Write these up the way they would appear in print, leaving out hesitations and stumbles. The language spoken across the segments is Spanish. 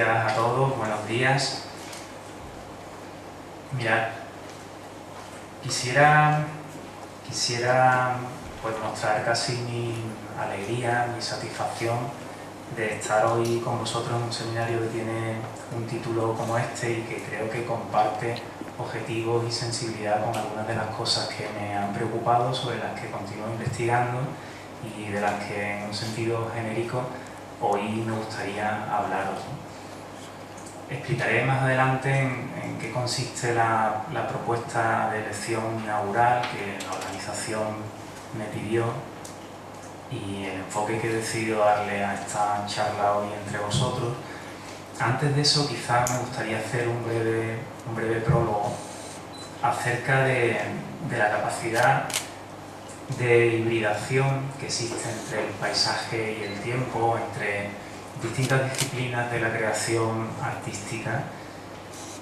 gracias a todos, buenos días. Mirad, quisiera pues mostrar casi mi alegría, mi satisfacción de estar hoy con vosotros en un seminario que tiene un título como este y que creo que comparte objetivos y sensibilidad con algunas de las cosas que me han preocupado, sobre las que continúo investigando y de las que en un sentido genérico hoy me gustaría hablaros. Explicaré más adelante en qué consiste la propuesta de lección inaugural que la organización me pidió y el enfoque que he decidido darle a esta charla hoy entre vosotros. Antes de eso, quizás me gustaría hacer un breve prólogo acerca de la capacidad de hibridación que existe entre el paisaje y el tiempo, entre distintas disciplinas de la creación artística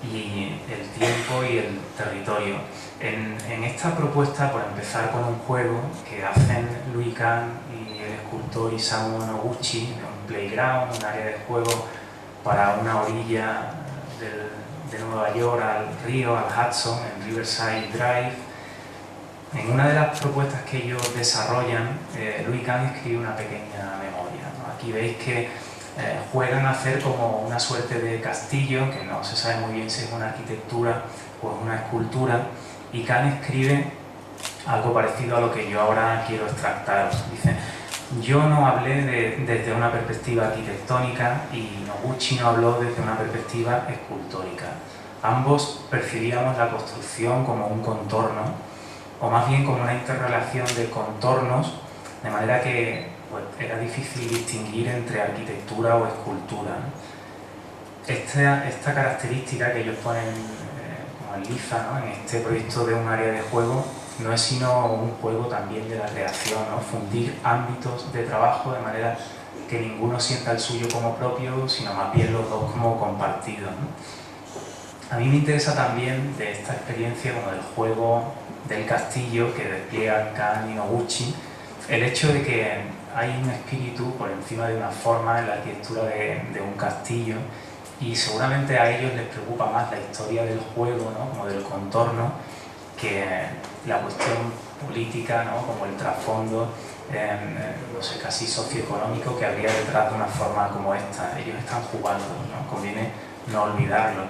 y el tiempo y el territorio. En esta propuesta, por empezar con un juego que hacen Louis Kahn y el escultor Isamu Noguchi, un playground, un área de juego para una orilla de Nueva York al río, al Hudson, en Riverside Drive. En una de las propuestas que ellos desarrollan, Louis Kahn escribe una pequeña memoria, ¿no? Aquí veis que juegan a hacer como una suerte de castillo, que no se sabe muy bien si es una arquitectura o es una escultura, y Kahn escribe algo parecido a lo que yo ahora quiero extractaros. Dice: yo no hablé desde una perspectiva arquitectónica y Noguchi no habló desde una perspectiva escultórica. Ambos percibíamos la construcción como un contorno, o más bien como una interrelación de contornos, de manera que pues, era difícil distinguir entre arquitectura o escultura, ¿no? Esta característica que ellos ponen como en liza, ¿no?, en este proyecto de un área de juego, no es sino un juego también de la creación, ¿no? Fundir ámbitos de trabajo de manera que ninguno sienta el suyo como propio, sino más bien los dos como compartidos, ¿no? A mí me interesa también de esta experiencia como del juego del castillo que despliegan Kahn y Noguchi, el hecho de que hay un espíritu por encima de una forma en la arquitectura de un castillo, y seguramente a ellos les preocupa más la historia del juego, ¿no?, como del contorno, que la cuestión política, ¿no?, como el trasfondo, no sé, casi socioeconómico que habría detrás de una forma como esta. Ellos están jugando, ¿no? Conviene no olvidarlo.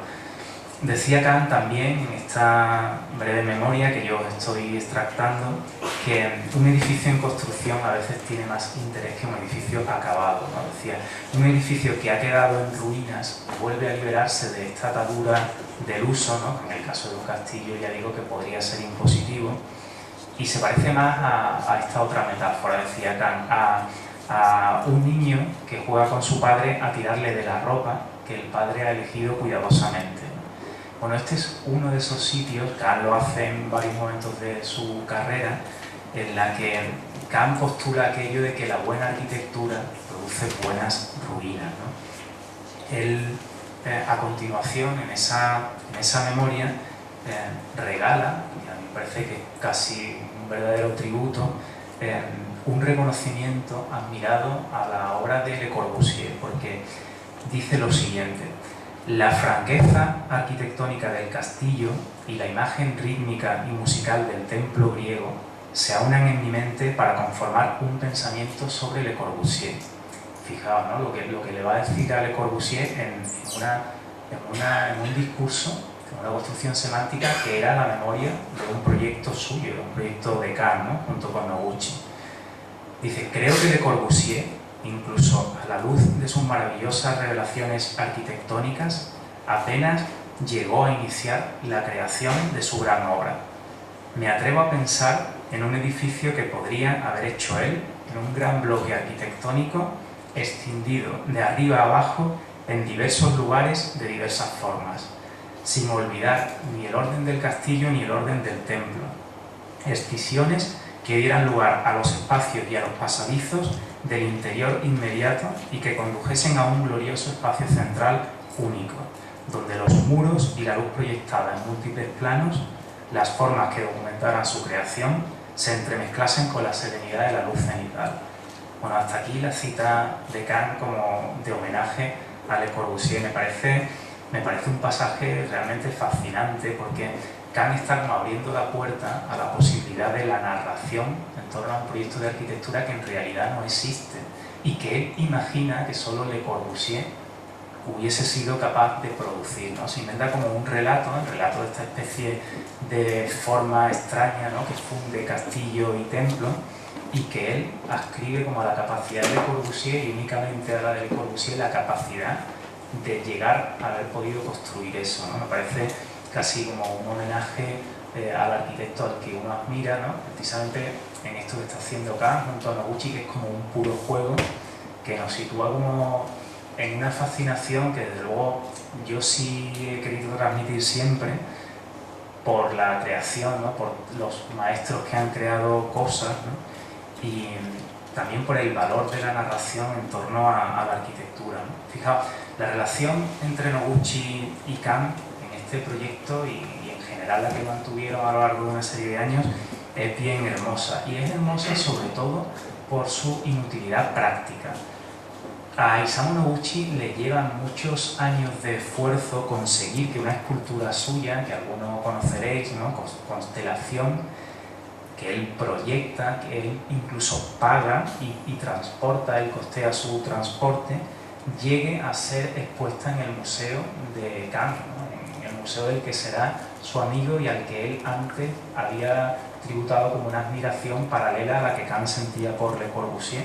Decía Kahn también en esta breve memoria que yo estoy extractando que un edificio en construcción a veces tiene más interés que un edificio acabado, ¿no? Decía, un edificio que ha quedado en ruinas vuelve a liberarse de esta atadura del uso, ¿no?, en el caso de un castillo ya digo que podría ser impositivo, y se parece más a esta otra metáfora, decía Kahn, a un niño que juega con su padre a tirarle de la ropa que el padre ha elegido cuidadosamente. Bueno, este es uno de esos sitios, Kahn lo hace en varios momentos de su carrera, en la que Kahn postula aquello de que la buena arquitectura produce buenas ruinas, ¿no? Él, a continuación, en esa memoria, regala, y a mí me parece que es casi un verdadero tributo, un reconocimiento admirado a la obra de Le Corbusier, porque dice lo siguiente: la franqueza arquitectónica del castillo y la imagen rítmica y musical del templo griego se aunan en mi mente para conformar un pensamiento sobre Le Corbusier. Fijaos, ¿no?, lo que le va a decir a Le Corbusier en un discurso, en una construcción semántica que era la memoria de un proyecto suyo, de un proyecto de Kahn, ¿no?, junto con Noguchi. Dice: creo que Le Corbusier, incluso a la luz de sus maravillosas revelaciones arquitectónicas, apenas llegó a iniciar la creación de su gran obra. Me atrevo a pensar en un edificio que podría haber hecho él, en un gran bloque arquitectónico extendido de arriba a abajo en diversos lugares de diversas formas, sin olvidar ni el orden del castillo ni el orden del templo. Escisiones que dieran lugar a los espacios y a los pasadizos del interior inmediato y que condujesen a un glorioso espacio central único, donde los muros y la luz proyectada en múltiples planos, las formas que documentaran su creación, se entremezclasen con la serenidad de la luz cenital. Bueno, hasta aquí la cita de Kahn como de homenaje a Le Corbusier. Me parece un pasaje realmente fascinante porque Kant está como abriendo la puerta a la posibilidad de la narración en torno a un proyecto de arquitectura que en realidad no existe y que él imagina que solo Le Corbusier hubiese sido capaz de producir, ¿no? Se inventa como un relato, el relato de esta especie de forma extraña, ¿no?, que funde castillo y templo, y que él ascribe como a la capacidad de Le Corbusier, y únicamente a la de Le Corbusier, la capacidad de llegar a haber podido construir eso, ¿no? Me parece casi como un homenaje al arquitecto al que uno admira, ¿no? Precisamente en esto que está haciendo Kant junto a Noguchi, que es como un puro juego que nos sitúa como en una fascinación que desde luego yo sí he querido transmitir siempre por la creación, ¿no?, por los maestros que han creado cosas, ¿no?, y también por el valor de la narración en torno a la arquitectura, ¿no? Fijaos, la relación entre Noguchi y Kant en este proyecto y en general la que mantuvieron a lo largo de una serie de años es bien hermosa, y es hermosa sobre todo por su inutilidad práctica. A Isamu Noguchi le llevan muchos años de esfuerzo conseguir que una escultura suya, que algunos conoceréis, ¿no?, Constelación, que él proyecta, que él incluso paga y transporta, él costea su transporte, llegue a ser expuesta en el museo de Kant, ¿no?, en el museo del que será su amigo y al que él antes había tributado como una admiración paralela a la que Kant sentía por Le Corbusier.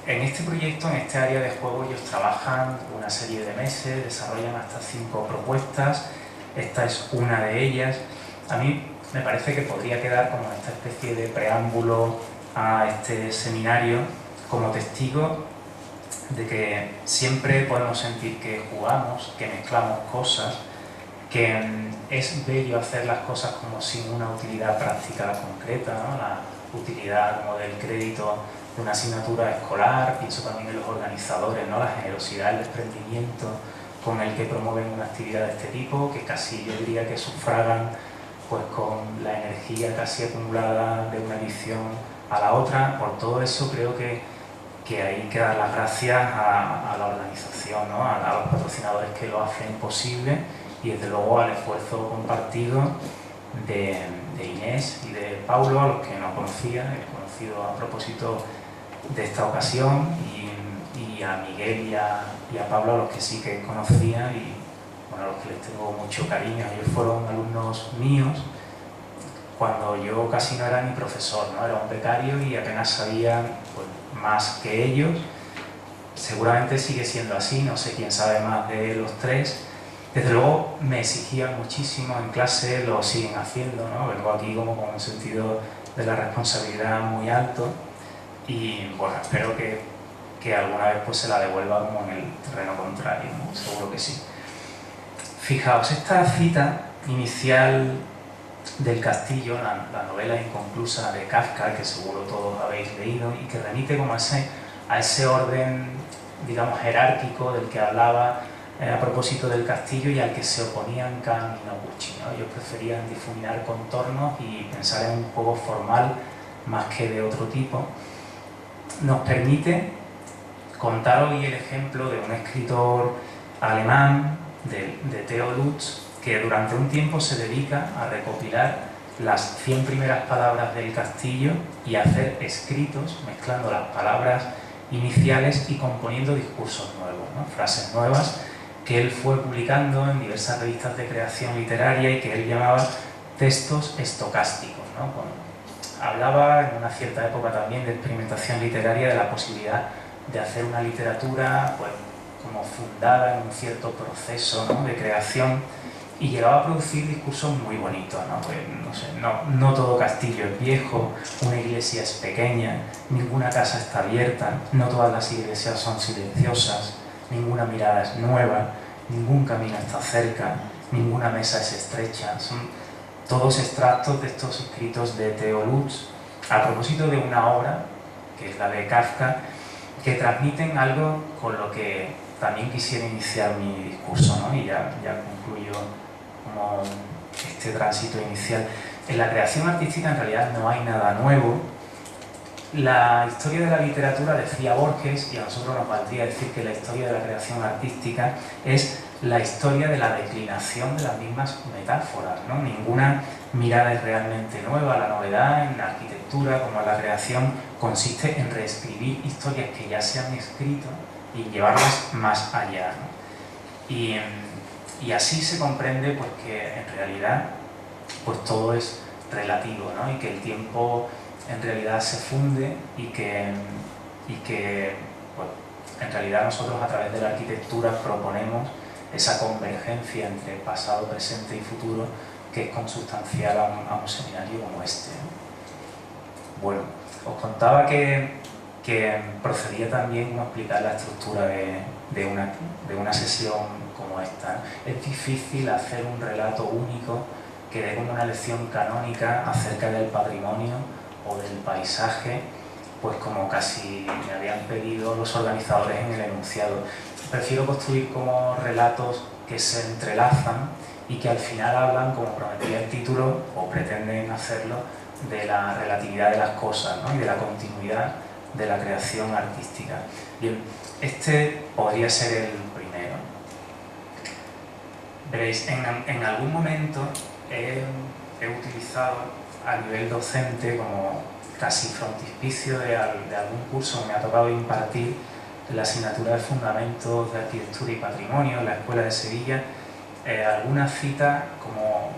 En este proyecto, en este área de juego, ellos trabajan una serie de meses, desarrollan hasta 5 propuestas, esta es una de ellas. A mí me parece que podría quedar como esta especie de preámbulo a este seminario como testigo de que siempre podemos sentir que jugamos, que mezclamos cosas, que es bello hacer las cosas como sin una utilidad práctica concreta, ¿no?, la utilidad como del crédito de una asignatura escolar. Pienso también en los organizadores, ¿no?, la generosidad, el desprendimiento con el que promueven una actividad de este tipo, que casi yo diría que sufragan pues con la energía casi acumulada de una edición a la otra. Por todo eso creo que hay que dar las gracias a la organización, ¿no?, a los patrocinadores que lo hacen posible, y desde luego al esfuerzo compartido de Inés y de Paulo, a los que no conocía, he conocido a propósito de esta ocasión, y a Miguel y a Pablo, a los que sí que conocía y bueno, a los que les tengo mucho cariño. Ellos fueron alumnos míos cuando yo casi no era ni profesor, ¿no?, era un becario y apenas sabía pues, más que ellos. Seguramente sigue siendo así, no sé quién sabe más de los tres. Desde luego me exigían muchísimo en clase, lo siguen haciendo, ¿no? Vengo aquí como con un sentido de la responsabilidad muy alto y bueno, espero que alguna vez pues se la devuelva como en el terreno contrario, ¿no? Seguro que sí. Fijaos, esta cita inicial del castillo, la novela inconclusa de Kafka, que seguro todos habéis leído y que remite como a ese orden, digamos, jerárquico del que hablaba a propósito del castillo y al que se oponían Kant y Noguchi, ¿no? Ellos preferían difuminar contornos y pensar en un juego formal más que de otro tipo. Nos permite contar hoy el ejemplo de un escritor alemán, de Theo Lutz, que durante un tiempo se dedica a recopilar las 100 primeras palabras del castillo y a hacer escritos mezclando las palabras iniciales y componiendo discursos nuevos, ¿no?, frases nuevas que él fue publicando en diversas revistas de creación literaria y que él llamaba textos estocásticos, ¿no? Bueno, hablaba en una cierta época también de experimentación literaria, de la posibilidad de hacer una literatura pues, como fundada en un cierto proceso, ¿no?, de creación, y llegaba a producir discursos muy bonitos, ¿no? Pues, no sé, no todo castillo es viejo, una iglesia es pequeña, ninguna casa está abierta, no todas las iglesias son silenciosas, ninguna mirada es nueva, ningún camino está cerca, ninguna mesa es estrecha. Son todos extractos de estos escritos de Theo Lutz a propósito de una obra, que es la de Kafka, que transmiten algo con lo que también quisiera iniciar mi discurso, ¿no? Y ya concluyo como este tránsito inicial. En la creación artística en realidad no hay nada nuevo. La historia de la literatura, decía Borges, y a nosotros nos valdría decir que la historia de la creación artística es la historia de la declinación de las mismas metáforas, ¿no? Ninguna mirada es realmente nueva. La novedad en la arquitectura, como en la creación, consiste en reescribir historias que ya se han escrito y llevarlas más allá, ¿no? Y así se comprende pues, que en realidad pues, todo es relativo, ¿no? Y que el tiempo en realidad se funde y que pues, en realidad nosotros a través de la arquitectura proponemos esa convergencia entre pasado, presente y futuro que es consubstancial a un seminario como este, ¿no? Bueno, os contaba que procedía también a explicar la estructura de una sesión como esta. Es difícil hacer un relato único que dé como una lección canónica acerca del patrimonio o del paisaje, pues como casi me habían pedido los organizadores en el enunciado. Prefiero construir como relatos que se entrelazan y que al final hablan, como prometía el título, o pretenden hacerlo, de la relatividad de las cosas, ¿no? Y de la continuidad de la creación artística. Bien, este podría ser el primero. Veréis, en algún momento he utilizado a nivel docente como casi frontispicio de algún curso que me ha tocado impartir en la asignatura de Fundamentos de Arquitectura y Patrimonio en la Escuela de Sevilla, algunas citas como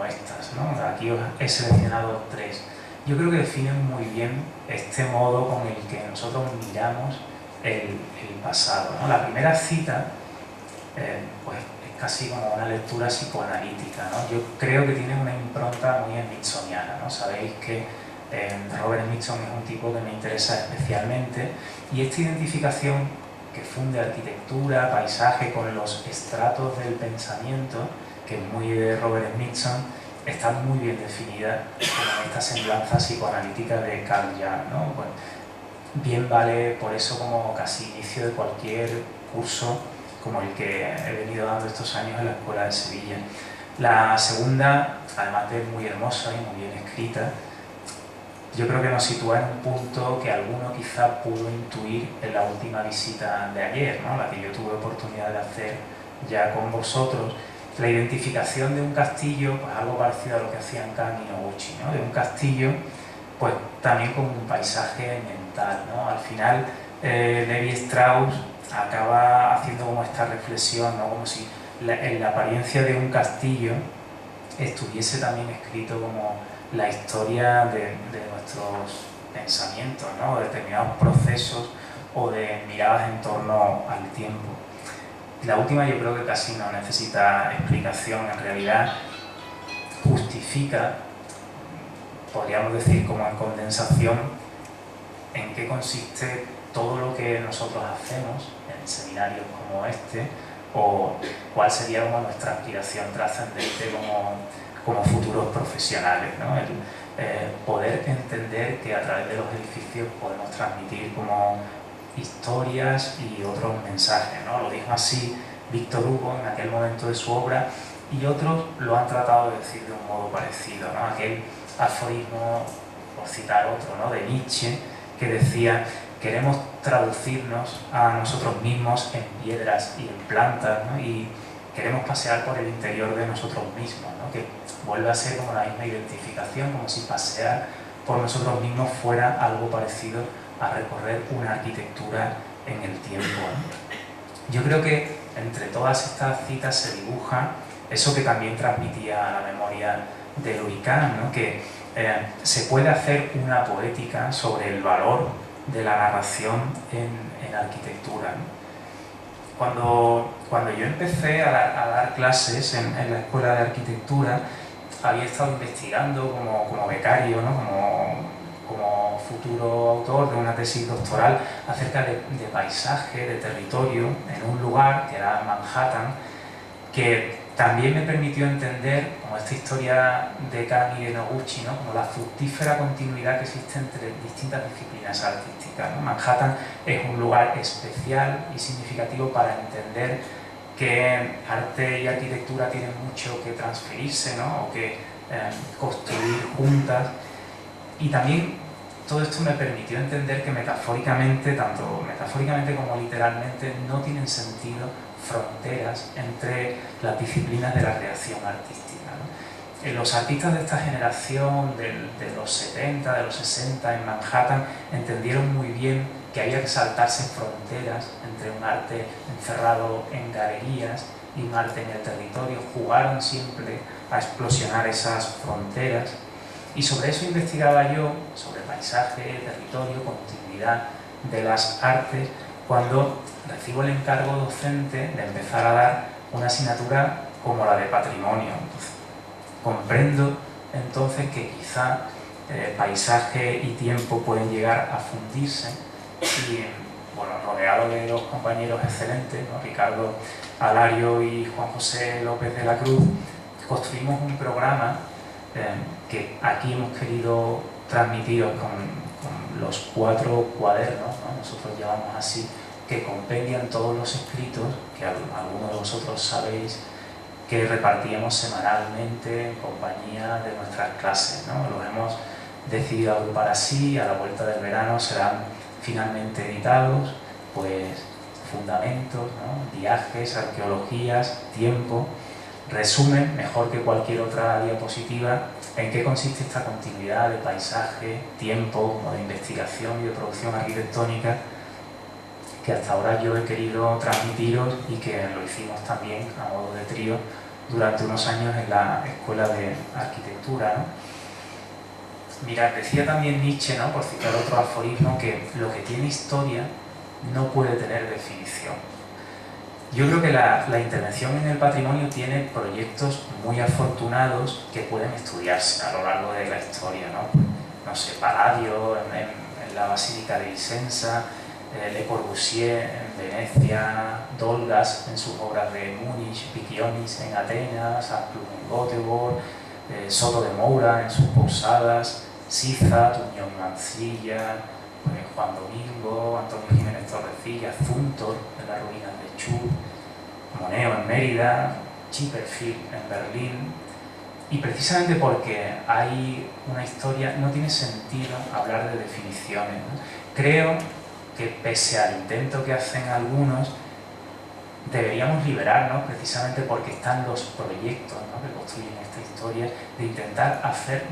estas, ¿no? Aquí os he seleccionado 3. Yo creo que definen muy bien este modo con el que nosotros miramos el pasado, ¿no? La primera cita pues es casi como una lectura psicoanalítica, ¿no? Yo creo que tiene una impronta muy smithsoniana, ¿no? Sabéis que Robert Smithson es un tipo que me interesa especialmente, y esta identificación que funde arquitectura, paisaje con los estratos del pensamiento, que es muy de Robert Smithson, está muy bien definida en esta semblanza psicoanalítica de Carl Jung, ¿no? Bueno, bien vale por eso como casi inicio de cualquier curso como el que he venido dando estos años en la Escuela de Sevilla. La segunda, además de muy hermosa y muy bien escrita, yo creo que nos sitúa en un punto que alguno quizá pudo intuir en la última visita de ayer, ¿no? La que yo tuve oportunidad de hacer ya con vosotros. La identificación de un castillo, pues algo parecido a lo que hacían Kang y Noguchi, ¿no? De un castillo, pues también como un paisaje mental, ¿no? Al final, Levi Strauss acaba haciendo como esta reflexión, ¿no? Como si en la apariencia de un castillo estuviese también escrito como la historia de nuestros pensamientos, ¿no? De determinados procesos o de miradas en torno al tiempo. La última yo creo que casi no necesita explicación, en realidad justifica, podríamos decir como en condensación, en qué consiste todo lo que nosotros hacemos en seminarios como este, o cuál sería como nuestra aspiración trascendente como futuros profesionales, ¿no? Poder entender que a través de los edificios podemos transmitir como historias y otros mensajes, ¿no? Lo dijo así Víctor Hugo en aquel momento de su obra, y otros lo han tratado de decir de un modo parecido, ¿no? Aquel aforismo, por citar otro, ¿no? De Nietzsche, que decía: queremos traducirnos a nosotros mismos en piedras y en plantas, ¿no? Y queremos pasear por el interior de nosotros mismos, ¿no? Que vuelve a ser como la misma identificación, como si pasear por nosotros mismos fuera algo parecido a recorrer una arquitectura en el tiempo, ¿no? Yo creo que entre todas estas citas se dibuja eso que también transmitía a la memoria de Louis Kahn, ¿no? Que se puede hacer una poética sobre el valor de la narración en arquitectura, ¿no? Cuando yo empecé a dar clases en la Escuela de Arquitectura, había estado investigando como becario, ¿no? como futuro autor de una tesis doctoral acerca de paisaje, de territorio, en un lugar que era Manhattan, que también me permitió entender como esta historia de Kang y de Noguchi, ¿no? Como la fructífera continuidad que existe entre distintas disciplinas artísticas, ¿no? Manhattan es un lugar especial y significativo para entender que arte y arquitectura tienen mucho que transferirse, ¿no? O que construir juntas, y también todo esto me permitió entender que metafóricamente, tanto metafóricamente como literalmente, no tienen sentido fronteras entre las disciplinas de la creación artística, ¿no? Los artistas de esta generación, de los 70, de los 60, en Manhattan, entendieron muy bien que había que saltarse fronteras entre un arte encerrado en galerías y un arte en el territorio. Jugaron siempre a explosionar esas fronteras. Y sobre eso investigaba yo, sobre paisaje, territorio, continuidad de las artes, cuando recibo el encargo docente de empezar a dar una asignatura como la de patrimonio. Entonces, comprendo entonces que quizá paisaje y tiempo pueden llegar a fundirse y, bueno, rodeado de dos compañeros excelentes, ¿no? Ricardo Alario y Juan José López de la Cruz, construimos un programa que aquí hemos querido transmitir con los 4 cuadernos, ¿no? Nosotros llamamos así, que compendian todos los escritos que algunos de vosotros sabéis que repartíamos semanalmente en compañía de nuestras clases, ¿no? Los hemos decidido agrupar así, a la vuelta del verano serán finalmente editados, pues fundamentos, ¿no? Viajes, arqueologías, tiempo. Resumen, mejor que cualquier otra diapositiva, en qué consiste esta continuidad de paisaje, tiempo, como de investigación y de producción arquitectónica que hasta ahora yo he querido transmitiros y que lo hicimos también a modo de trío durante unos años en la Escuela de Arquitectura, ¿no? Mirad, decía también Nietzsche, ¿no?, por citar otro aforismo, que lo que tiene historia no puede tener definición. Yo creo que la intervención en el patrimonio tiene proyectos muy afortunados que pueden estudiarse a lo largo de la historia, ¿no? No sé, Palladio en la Basílica de Vicenza, Le Corbusier en Venecia, Dolgas en sus obras de Múnich, Piccionis en Atenas, Asplund en Göteborg, Soto de Moura en sus Pousadas, Siza, Tuñón Mancilla, Juan Domingo, Antonio Jiménez Torrecilla, Zumthor en las ruinas de Chur, Moneo en Mérida, Chipperfield en Berlín. Y precisamente porque hay una historia, no tiene sentido hablar de definiciones, ¿no? Creo que pese al intento que hacen algunos, deberíamos liberarnos, precisamente porque están los proyectos, ¿no?, que construyen esta historia, de intentar hacer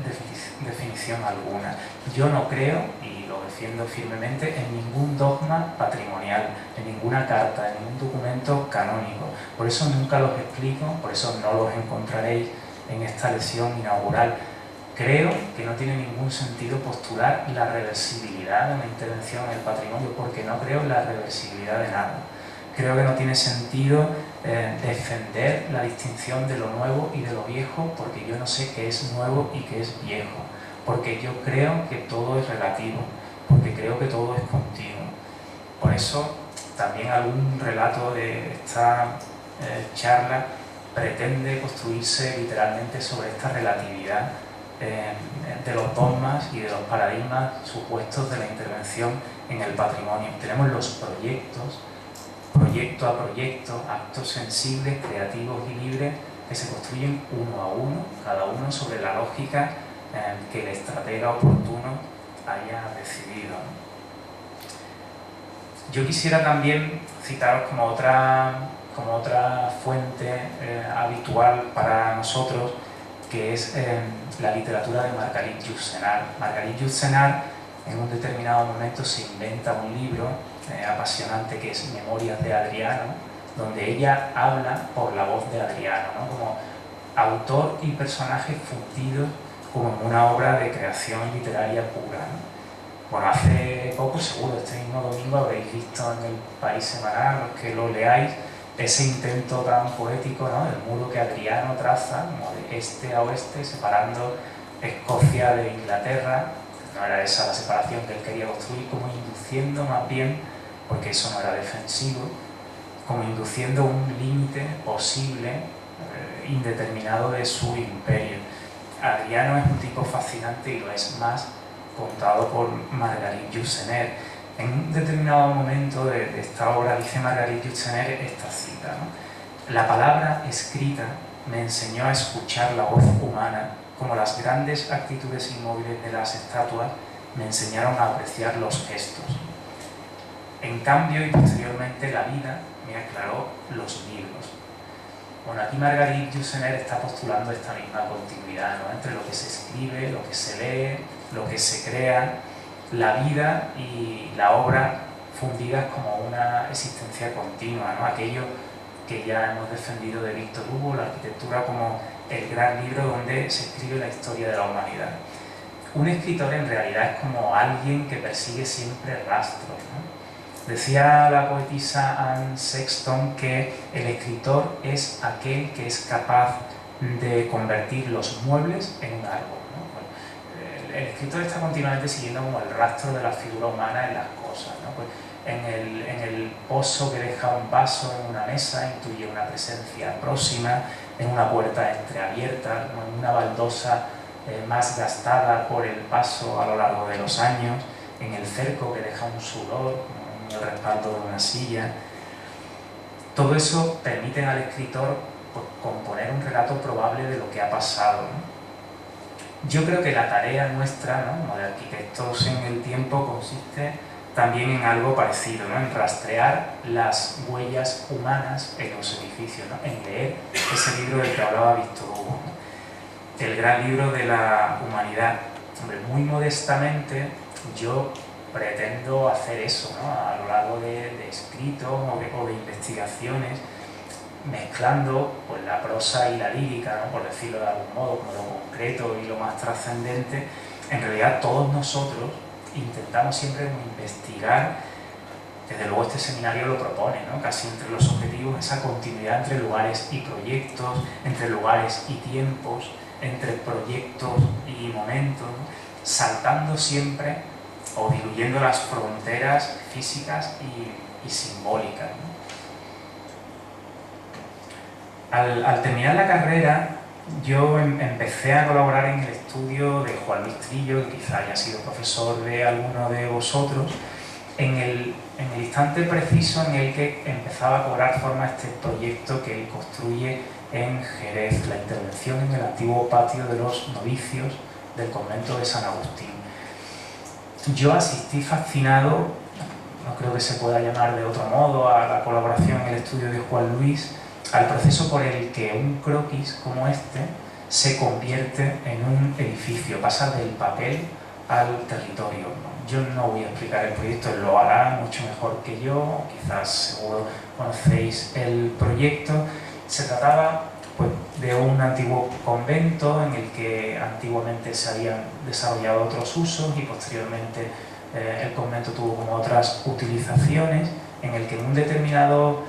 definición alguna. Yo no creo, y lo defiendo firmemente, en ningún dogma patrimonial, en ninguna carta, en ningún documento canónico. Por eso nunca los explico, por eso no los encontraréis en esta lección inaugural. Creo que no tiene ningún sentido postular la reversibilidad de una intervención en el patrimonio, porque no creo en la reversibilidad de nada. Creo que no tiene sentido defender la distinción de lo nuevo y de lo viejo, porque yo no sé qué es nuevo y qué es viejo, porque yo creo que todo es relativo, porque creo que todo es continuo. Por eso también algún relato de esta charla pretende construirse literalmente sobre esta relatividad de los dogmas y de los paradigmas supuestos de la intervención en el patrimonio. Tenemos los proyectos, proyecto a proyecto, actos sensibles, creativos y libres, que se construyen uno a uno, cada uno sobre la lógica que el estratega oportuno haya decidido. Yo quisiera también citaros como otra fuente habitual para nosotros, que es la literatura de Marguerite Yourcenar. Marguerite Yourcenar en un determinado momento se inventa un libro apasionante que es Memorias de Adriano, donde ella habla por la voz de Adriano, ¿no?, como autor y personaje fundidos como en una obra de creación literaria pura, ¿no? Bueno, hace poco, seguro, este mismo domingo habréis visto en el País Semanal, los que lo leáis, ese intento tan poético, ¿no?, del muro que Adriano traza, como de este a oeste, separando Escocia de Inglaterra. No era esa la separación que él quería construir, como induciendo más bien, porque eso no era defensivo, como induciendo un límite posible, indeterminado de su imperio. Adriano es un tipo fascinante y lo es más contado por Marguerite Yourcenar. En un determinado momento de esta obra dice Marguerite Yourcenar esta cita, ¿no? La palabra escrita me enseñó a escuchar la voz humana, como las grandes actitudes inmóviles de las estatuas me enseñaron a apreciar los gestos. En cambio, y posteriormente, la vida me aclaró los libros. Bueno, aquí Marguerite Yourcenar está postulando esta misma continuidad, ¿no?, entre lo que se escribe, lo que se lee, lo que se crea, la vida y la obra fundidas como una existencia continua, ¿no? Aquello que ya hemos defendido de Víctor Hugo, la arquitectura como el gran libro donde se escribe la historia de la humanidad. Un escritor en realidad es como alguien que persigue siempre rastros, ¿no? Decía la poetisa Anne Sexton que el escritor es aquel que es capaz de convertir los muebles en un árbol, ¿no? Bueno, el escritor está continuamente siguiendo como el rastro de la figura humana en las cosas, ¿no? Pues en el pozo que deja un vaso en una mesa intuye una presencia próxima, en una puerta entreabierta, ¿no?, en una baldosa más gastada por el paso a lo largo de los años, en el cerco que deja un sudor, ¿no?, en el respaldo de una silla. Todo eso permite al escritor, pues, componer un relato probable de lo que ha pasado, ¿no? Yo creo que la tarea nuestra, ¿no?, como de arquitectos en el tiempo, consiste también en algo parecido, ¿no?, en rastrear las huellas humanas en los edificios, ¿no?, en leer ese libro del que hablaba Víctor Hugo, ¿no?, el gran libro de la humanidad. Hombre, muy modestamente yo pretendo hacer eso, ¿no?, a lo largo de escritos o de investigaciones, mezclando, pues, la prosa y la lírica, ¿no?, por decirlo de algún modo, como lo concreto y lo más trascendente. En realidad todos nosotros intentamos siempre investigar, desde luego este seminario lo propone, ¿no?, casi entre los objetivos, esa continuidad entre lugares y proyectos, entre lugares y tiempos, entre proyectos y momentos, ¿no?, saltando siempre o diluyendo las fronteras físicas y simbólicas, ¿no? Al terminar la carrera, yo empecé a colaborar en el estudio de Juan Luis Trillo, que quizá haya sido profesor de alguno de vosotros, en el instante preciso en el que empezaba a cobrar forma este proyecto que él construye en Jerez, la intervención en el antiguo patio de los novicios del convento de San Agustín. Yo asistí fascinado, no creo que se pueda llamar de otro modo, a la colaboración en el estudio de Juan Luis, al proceso por el que un croquis como este se convierte en un edificio, pasa del papel al territorio, ¿no? Yo no voy a explicar el proyecto, él lo hará mucho mejor que yo, quizás seguro conocéis el proyecto. Se trataba, pues, de un antiguo convento en el que antiguamente se habían desarrollado otros usos y posteriormente el convento tuvo como otras utilizaciones, en el que en un determinado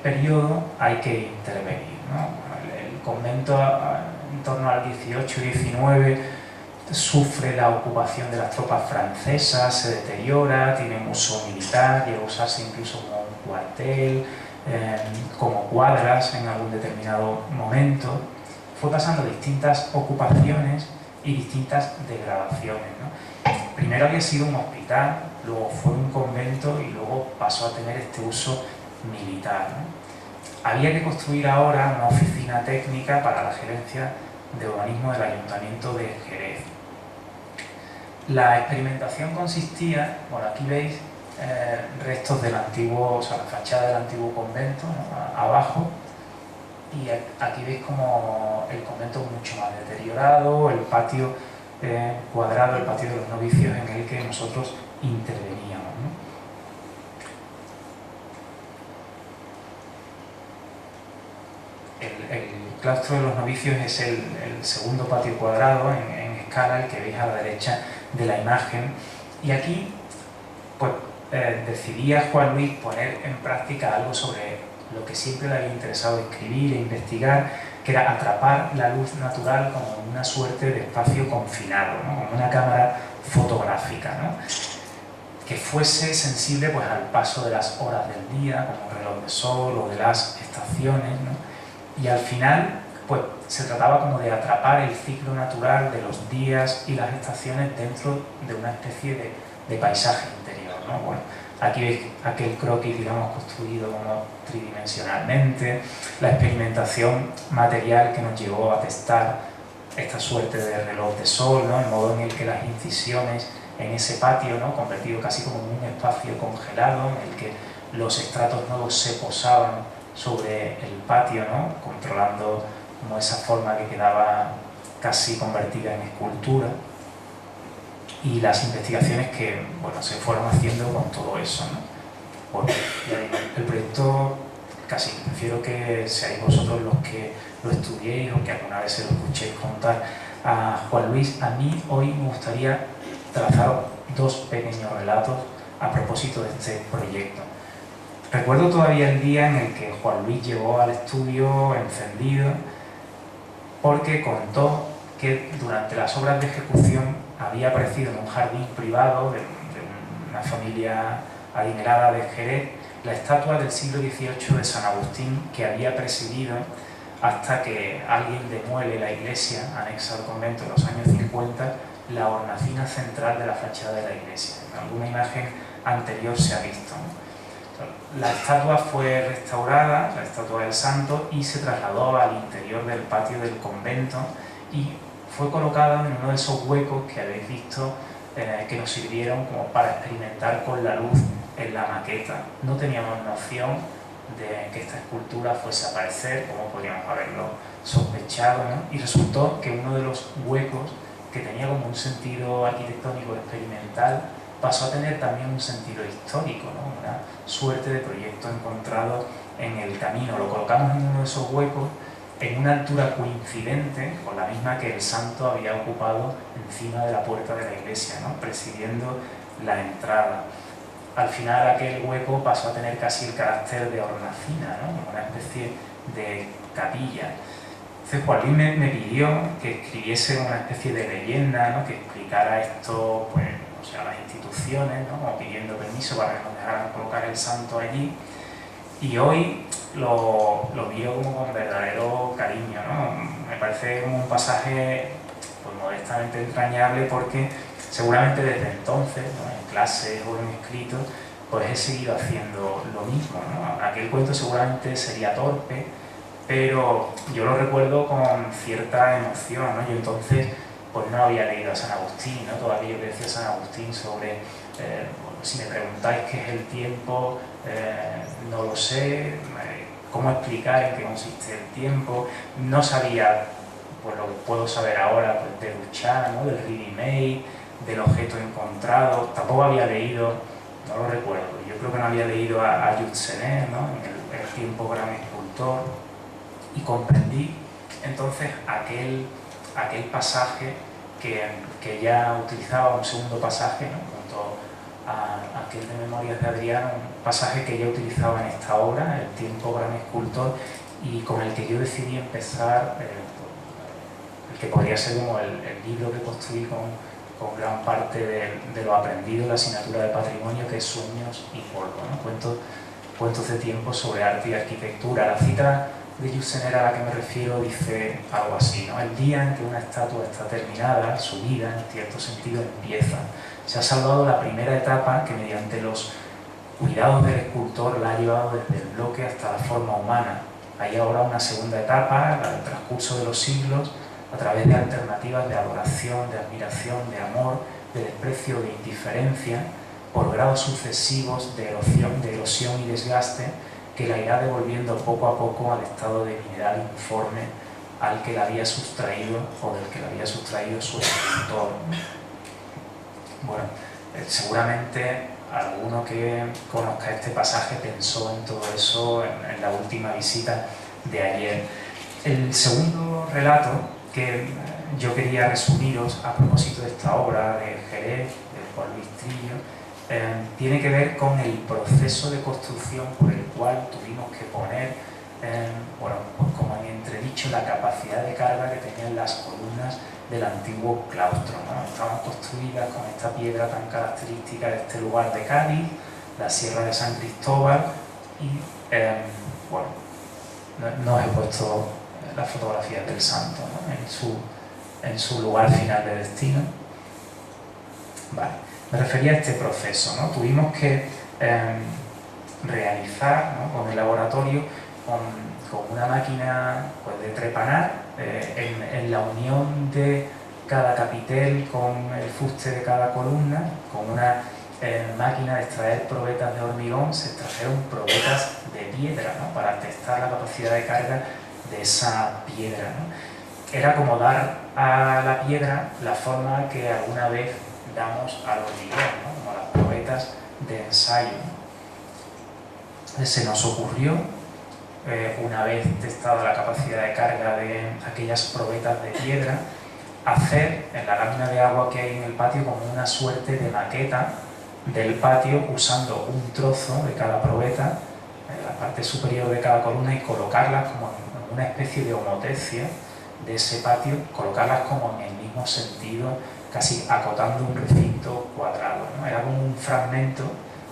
periodo hay que intervenir, ¿no? El convento en torno al 18 y 19 sufre la ocupación de las tropas francesas, se deteriora, tiene un uso militar, llega a usarse incluso como un cuartel, como cuadras en algún determinado momento. Fue pasando distintas ocupaciones y distintas degradaciones, ¿no? Primero había sido un hospital, luego fue un convento y luego pasó a tener este uso militar, ¿no? Había que construir ahora una oficina técnica para la gerencia de urbanismo del Ayuntamiento de Jerez. La experimentación consistía, bueno, aquí veis restos del antiguo, o sea, la fachada del antiguo convento, ¿no?, abajo, y aquí veis como el convento mucho más deteriorado, el patio cuadrado, el patio de los novicios en el que nosotros interveníamos, ¿no? El claustro de los novicios es el segundo patio cuadrado en escala, el que veis a la derecha de la imagen, y aquí, pues, decidía Juan Luis poner en práctica algo sobre lo que siempre le había interesado escribir e investigar, que era atrapar la luz natural como una suerte de espacio confinado, ¿no?, como una cámara fotográfica, ¿no?, que fuese sensible, pues, al paso de las horas del día, como un reloj de sol, o de las estaciones, ¿no? Y al final, pues, se trataba como de atrapar el ciclo natural de los días y las estaciones dentro de una especie de paisaje interior, ¿no? Bueno, aquí veis aquel croquis, digamos, construido como tridimensionalmente, la experimentación material que nos llevó a testar esta suerte de reloj de sol, ¿no?, el modo en el que las incisiones en ese patio, ¿no? Convertido casi como en un espacio congelado en el que los estratos nuevos se posaban sobre el patio, ¿no? Controlando como esa forma que quedaba casi convertida en escultura, y las investigaciones que, bueno, se fueron haciendo con todo eso, ¿no? Bueno, el proyecto casi prefiero que seáis vosotros los que lo estudiéis o que alguna vez se lo escuchéis contar a Juan Luis. A mí hoy me gustaría trazar dos pequeños relatos a propósito de este proyecto. Recuerdo todavía el día en el que Juan Luis llegó al estudio encendido, porque contó que durante las obras de ejecución había aparecido en un jardín privado de una familia adinerada de Jerez la estatua del siglo XVIII de San Agustín, que había presidido hasta que alguien demuele la iglesia anexa al convento en los años 50, la hornacina central de la fachada de la iglesia. En alguna imagen anterior se ha visto, ¿no? La estatua fue restaurada, la estatua del santo, y se trasladó al interior del patio del convento y fue colocada en uno de esos huecos que habéis visto, que nos sirvieron como para experimentar con la luz en la maqueta. No teníamos noción de que esta escultura fuese a aparecer, como podríamos haberlo sospechado, ¿no? Y resultó que uno de los huecos, que tenía como un sentido arquitectónico experimental, pasó a tener también un sentido histórico, ¿no? Una suerte de proyecto encontrado en el camino. Lo colocamos en uno de esos huecos, en una altura coincidente con la misma que el santo había ocupado encima de la puerta de la iglesia, ¿no? Presidiendo la entrada. Al final aquel hueco pasó a tener casi el carácter de hornacina, ¿no? Una especie de capilla. Entonces Juan Luis me pidió que escribiese una especie de leyenda, ¿no? Que explicara esto, pues, o sea, a las instituciones, ¿no? Como pidiendo permiso para que nos dejaran colocar el santo allí. Y hoy lo miro como con verdadero cariño, ¿no? Me parece como un pasaje, pues, modestamente entrañable, porque seguramente desde entonces, ¿no? En clases o en escritos, pues he seguido haciendo lo mismo, ¿no? Aquel cuento seguramente sería torpe, pero yo lo recuerdo con cierta emoción, ¿no? Yo entonces pues no había leído a San Agustín, ¿no? Todavía yo decía San Agustín sobre, bueno, si me preguntáis qué es el tiempo, no lo sé, cómo explicar en qué consiste el tiempo, no sabía, pues lo que puedo saber ahora, pues, de Duchamp, ¿no? Del ready-made, del objeto encontrado. Tampoco había leído, no lo recuerdo, yo creo que no había leído a Jules Senet, ¿no? En el tiempo gran escultor, y comprendí entonces aquel pasaje que ya utilizaba, un segundo pasaje, ¿no? Junto a aquel de Memorias de Adriano, un pasaje que ya utilizaba en esta obra, El tiempo gran escultor, y con el que yo decidí empezar, el que podría ser como el libro que construí con gran parte de lo aprendido en la asignatura de patrimonio, que es Sueños y polvo, ¿no? Cuentos de tiempo sobre arte y arquitectura. La cita de Jules Senet a la que me refiero dice algo así, ¿no? El día en que una estatua está terminada, su vida en cierto sentido empieza. Se ha salvado la primera etapa que mediante los cuidados del escultor la ha llevado desde el bloque hasta la forma humana. Hay ahora una segunda etapa, la del transcurso de los siglos, a través de alternativas de adoración, de admiración, de amor, de desprecio, de indiferencia, por grados sucesivos de erosión y desgaste, que la irá devolviendo poco a poco al estado de mineral informe al que la había sustraído o del que la había sustraído su escultor. Bueno, seguramente alguno que conozca este pasaje pensó en todo eso en la última visita de ayer. El segundo relato que yo quería resumiros a propósito de esta obra de Jerez, de Juan Luis Trillo, tiene que ver con el proceso de construcción por el cual tuvimos que poner, bueno, pues como en entredicho, la capacidad de carga que tenían las columnas del antiguo claustro, ¿no? Estaban construidas con esta piedra tan característica de este lugar de Cádiz, la Sierra de San Cristóbal, y bueno, no os he puesto las fotografías del santo, ¿no? en su lugar final de destino. Vale. Me refería a este proceso, ¿no? Tuvimos que realizar, ¿no? Con el laboratorio, con una máquina, pues, de trepanar, en la unión de cada capitel con el fuste de cada columna, con una máquina de extraer probetas de hormigón, se extrajeron probetas de piedra, ¿no? Para testar la capacidad de carga de esa piedra, ¿no? Era como dar a la piedra la forma que alguna vez damos al hormigón, ¿no? Como las probetas de ensayo, ¿no? Se nos ocurrió, una vez testada la capacidad de carga de aquellas probetas de piedra, hacer en la lámina de agua que hay en el patio como una suerte de maqueta del patio, usando un trozo de cada probeta en la parte superior de cada columna y colocarlas como en una especie de homotecia de ese patio, colocarlas como en el mismo sentido, casi acotando un recinto cuadrado, ¿no? Era como un fragmento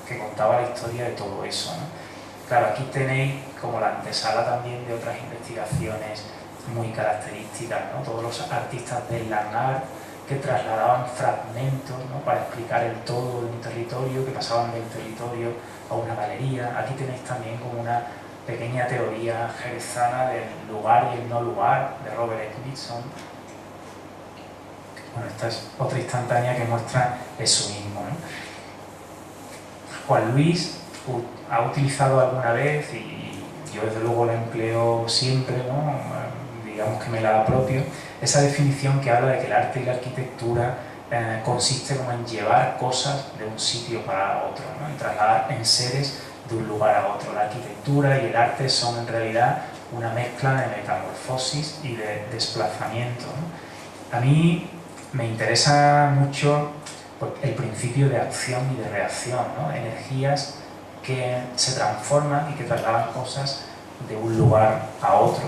que contaba la historia de todo eso, ¿no? Claro, aquí tenéis como la antesala también de otras investigaciones muy características, ¿no? Todos los artistas del land art que trasladaban fragmentos, ¿no? Para explicar el todo de un territorio, que pasaban del territorio a una galería. Aquí tenéis también como una pequeña teoría jerezana del lugar y el no lugar de Robert Smithson. Bueno, esta es otra instantánea que muestra eso mismo, ¿no? Juan Luis ha utilizado alguna vez, y yo desde luego la empleo siempre, ¿no? Digamos que me la apropio, esa definición que habla de que el arte y la arquitectura consiste como en llevar cosas de un sitio para otro, ¿no? En trasladar enseres de un lugar a otro. La arquitectura y el arte son en realidad una mezcla de metamorfosis y de desplazamiento, ¿no? A mí me interesa mucho el principio de acción y de reacción, ¿no? Energías que se transforman y que trasladan cosas de un lugar a otro.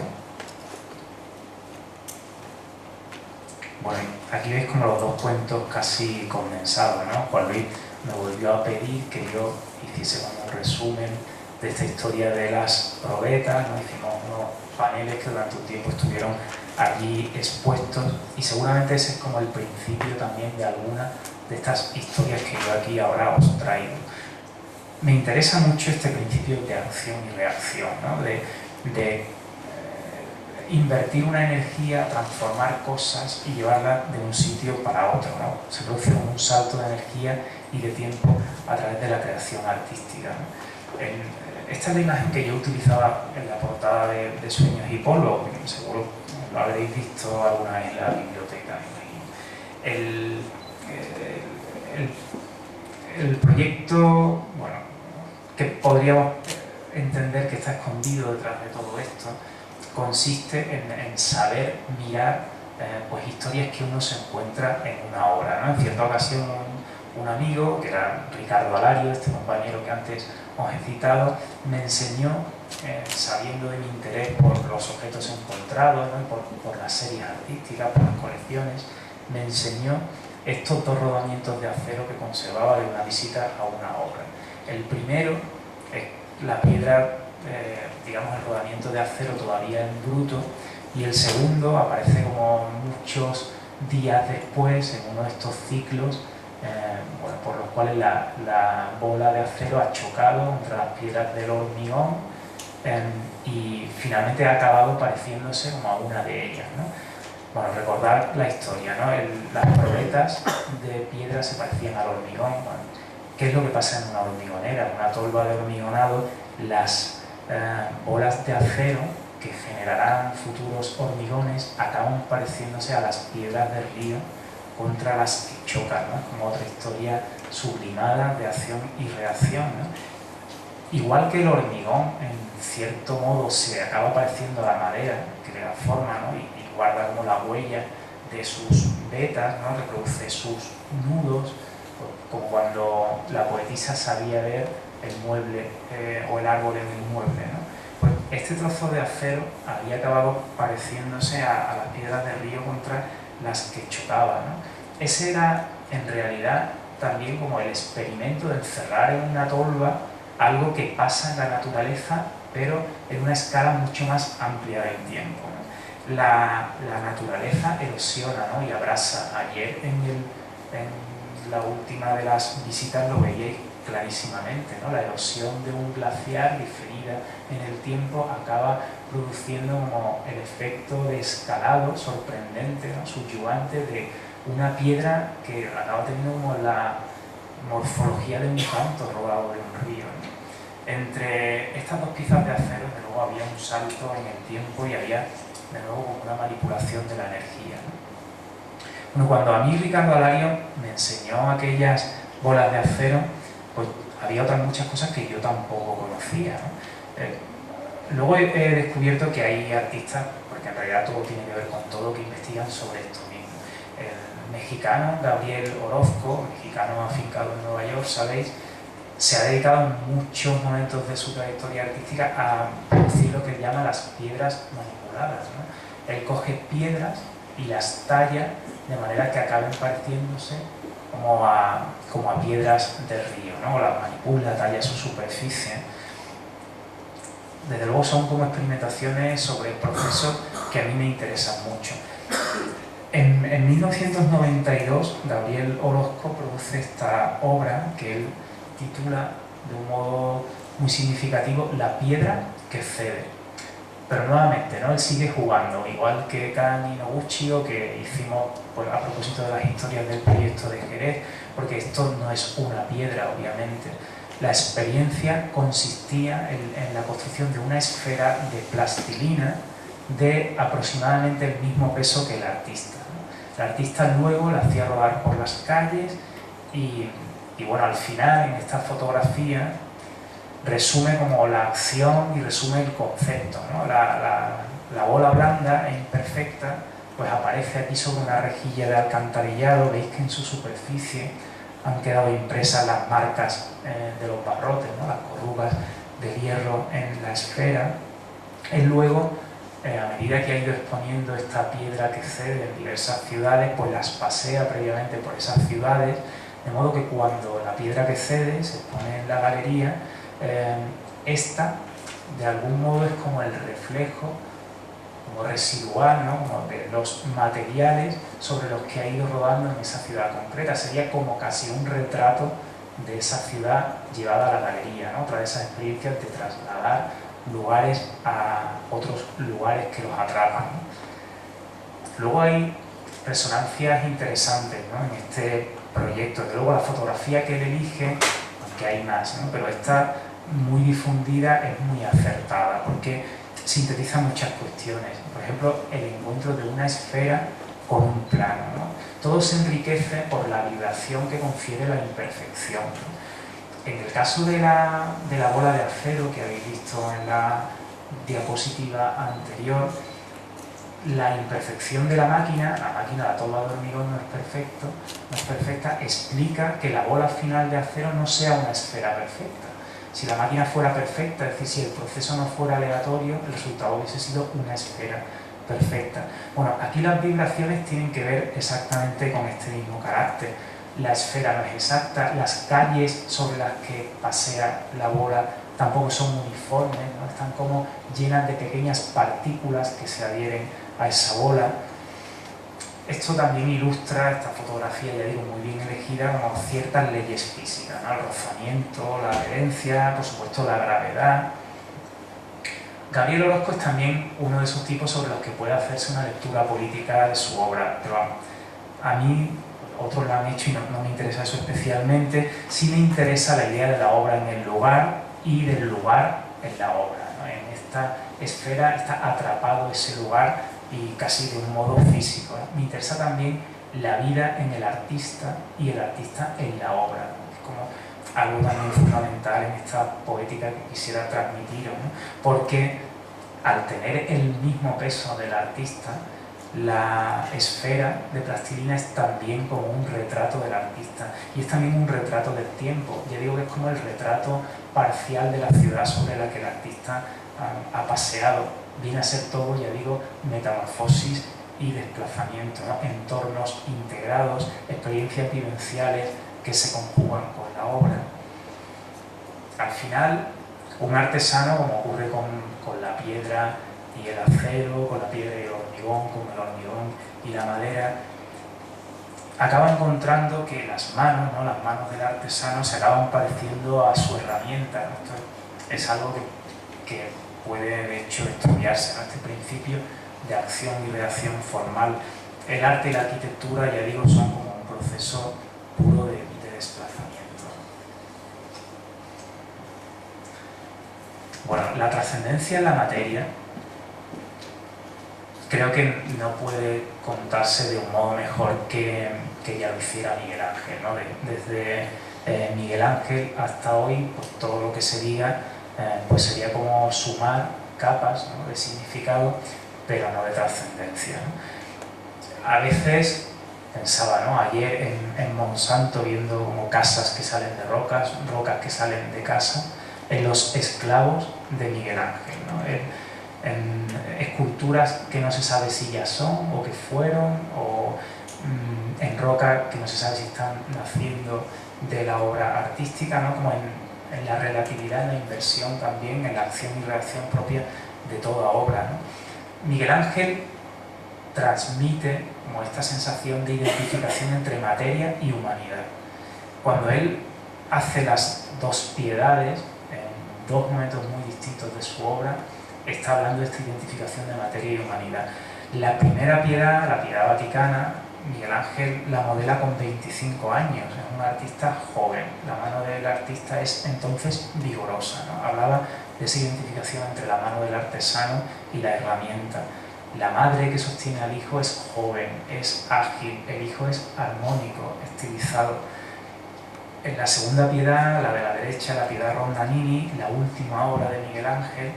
Bueno, aquí veis como los dos cuentos casi condensados, ¿no? Juan Luis me volvió a pedir que yo hiciese como un resumen de esta historia de las probetas, ¿no? Hicimos unos paneles que durante un tiempo estuvieron allí expuestos, y seguramente ese es como el principio también de alguna de estas historias que yo aquí ahora os traigo. Me interesa mucho este principio de acción y reacción, ¿no? De invertir una energía, transformar cosas y llevarla de un sitio para otro, ¿no? Se produce un salto de energía y de tiempo a través de la creación artística, ¿no? Esta es la imagen que yo utilizaba en la portada de Sueños y Polvo, seguro lo habréis visto alguna vez en la biblioteca, me imagino. El proyecto, bueno, que podríamos entender que está escondido detrás de todo esto, consiste en saber mirar pues historias que uno se encuentra en una obra, ¿no? En cierta ocasión un amigo, que era Ricardo Alario, este compañero que antes os he citado, me enseñó, sabiendo de mi interés por los objetos encontrados, ¿no? por las series artísticas, por las colecciones, me enseñó estos dos rodamientos de acero que conservaba de una visita a una obra. El primero es la piedra, digamos el rodamiento de acero todavía en bruto, y el segundo aparece como muchos días después en uno de estos ciclos, bueno, por los cuales la bola de acero ha chocado contra las piedras del hormigón y finalmente ha acabado pareciéndose como a una de ellas, ¿no? Bueno, recordar la historia, ¿no? Las probetas de piedra se parecían al hormigón. Bueno, ¿qué es lo que pasa en una hormigonera? En una tolva de hormigonado, las bolas de acero que generarán futuros hormigones acaban pareciéndose a las piedras del río contra las que chocan, ¿no? Como otra historia sublimada de acción y reacción, ¿no? Igual que el hormigón, en cierto modo, se acaba pareciendo a la madera, que le da forma, ¿no? y guarda como la huella de sus vetas, ¿no? Reproduce sus nudos, como cuando la poetisa sabía ver el mueble o el árbol en el mueble, ¿no? Pues este trozo de acero había acabado pareciéndose a las piedras del río contra las que chocaba, ¿no? Ese era en realidad también como el experimento de encerrar en una tolva algo que pasa en la naturaleza, pero en una escala mucho más amplia del tiempo, ¿no? La naturaleza erosiona, ¿no? Y abrasa. Ayer en la última de las visitas lo veíais clarísimamente, ¿no? La erosión de un glaciar diferida en el tiempo acaba produciendo como el efecto de escalado sorprendente, ¿no? Subyugante de una piedra que acaba teniendo como la morfología de un canto rodado de un río, ¿no? Entre estas dos piezas de acero, de luego, había un salto en el tiempo y había, de nuevo, como una manipulación de la energía, ¿no? Bueno, cuando a mí Ricardo Alario me enseñó aquellas bolas de acero, pues había otras muchas cosas que yo tampoco conocía, ¿no? Luego he descubierto que hay artistas, porque en realidad todo tiene que ver con todo, que investigan sobre esto mismo. El mexicano Gabriel Orozco, mexicano afincado en Nueva York, sabéis, se ha dedicado en muchos momentos de su trayectoria artística a producir lo que él llama las piedras manipuladas, ¿no? Él coge piedras y las talla de manera que acaben pareciéndose como a piedras del río, ¿no? Las manipula, talla su superficie. Desde luego son como experimentaciones sobre procesos que a mí me interesan mucho. En 1992, Gabriel Orozco produce esta obra que él titula de un modo muy significativo La piedra que cede. Pero nuevamente, ¿no? Él sigue jugando, igual que Kan y Noguchi, o que hicimos pues, a propósito de las historias del proyecto de Jerez, porque esto no es una piedra, obviamente. La experiencia consistía en la construcción de una esfera de plastilina de aproximadamente el mismo peso que el artista, ¿no? El artista luego la hacía rodar por las calles y bueno, al final, en esta fotografía, resume como la acción y resume el concepto, ¿no? La bola blanda e imperfecta pues aparece aquí sobre una rejilla de alcantarillado. Veis que en su superficie han quedado impresas las marcas de los barrotes, ¿no? Las corrugas de hierro en la esfera. Él luego, a medida que ha ido exponiendo esta piedra que cede en diversas ciudades, pues las pasea previamente por esas ciudades, de modo que cuando la piedra que cede se expone en la galería, esta de algún modo es como el reflejo, como residual, ¿no? Como de los materiales sobre los que ha ido rodando en esa ciudad concreta. Sería como casi un retrato de esa ciudad llevada a la galería, ¿no? Otra de esas experiencias de trasladar lugares a otros lugares que los atrapan, ¿no? Luego hay resonancias interesantes, ¿no? En este proyecto. De luego la fotografía que él elige, aunque hay más, ¿no? Pero esta muy difundida es muy acertada porque sintetiza muchas cuestiones. Por ejemplo, el encuentro de una esfera con un plano, ¿no? Todo se enriquece por la vibración que confiere la imperfección, ¿no? En el caso de la bola de acero que habéis visto en la diapositiva anterior, la imperfección de la máquina la toma de hormigón no es perfecta, explica que la bola final de acero no sea una esfera perfecta. Si la máquina fuera perfecta, es decir, si el proceso no fuera aleatorio, el resultado hubiese sido una esfera perfecta. Bueno, aquí las vibraciones tienen que ver exactamente con este mismo carácter. La esfera no es exacta, las calles sobre las que pasea la bola tampoco son uniformes, ¿no? Están como llenas de pequeñas partículas que se adhieren a esa bola. Esto también ilustra, esta fotografía, ya digo, muy bien elegida, como ciertas leyes físicas, ¿no? El rozamiento, la adherencia, por supuesto la gravedad. Gabriel Orozco es también uno de esos tipos sobre los que puede hacerse una lectura política de su obra, pero a mí, otros lo han hecho y no me interesa eso especialmente. Sí me interesa la idea de la obra en el lugar y del lugar en la obra, ¿no? En esta esfera está atrapado ese lugar y casi de un modo físico, ¿no? Me interesa también la vida en el artista y el artista en la obra, ¿no? Es como algo también fundamental en esta poética que quisiera transmitiros, ¿no? Porque al tener el mismo peso del artista, la esfera de plastilina es también como un retrato del artista y es también un retrato del tiempo. Ya digo que es como el retrato parcial de la ciudad sobre la que el artista ha paseado. Viene a ser todo, ya digo, metamorfosis y desplazamiento, ¿no? Entornos integrados, experiencias vivenciales que se conjugan con la obra. Al final, un artesano, como ocurre con la piedra y el acero, con la piedra y el hormigón, con el hormigón y la madera, acaba encontrando que las manos, ¿no?, las manos del artesano se acaban pareciendo a su herramienta, ¿no? Esto es algo que puede de hecho estudiarse, ¿no? Este principio de acción y reacción formal. El arte y la arquitectura, ya digo, son como un proceso puro de desplazamiento. Bueno, la trascendencia en la materia creo que no puede contarse de un modo mejor que ya lo hiciera Miguel Ángel, ¿no? Desde Miguel Ángel hasta hoy, pues todo lo que se diga pues sería como sumar capas, ¿no?, de significado, pero no de trascendencia, ¿no? A veces pensaba, ¿no?, ayer en Monsanto, viendo como casas que salen de rocas que salen de casa, en los esclavos de Miguel Ángel, ¿no? En esculturas que no se sabe si ya son o que fueron, o en roca que no se sabe si están naciendo de la obra artística, ¿no? Como en la relatividad, en la inversión también, en la acción y reacción propia de toda obra, ¿no? Miguel Ángel transmite como esta sensación de identificación entre materia y humanidad. Cuando él hace las dos piedades, en dos momentos muy distintos de su obra, está hablando de esta identificación de materia y humanidad. La primera piedad, la piedad vaticana, Miguel Ángel la modela con 25 años, es un artista joven, la mano del artista es entonces vigorosa, ¿no? Hablaba de esa identificación entre la mano del artesano y la herramienta. La madre que sostiene al hijo es joven, es ágil, el hijo es armónico, estilizado. En la segunda piedad, la de la derecha, la piedad Rondanini, la última obra de Miguel Ángel,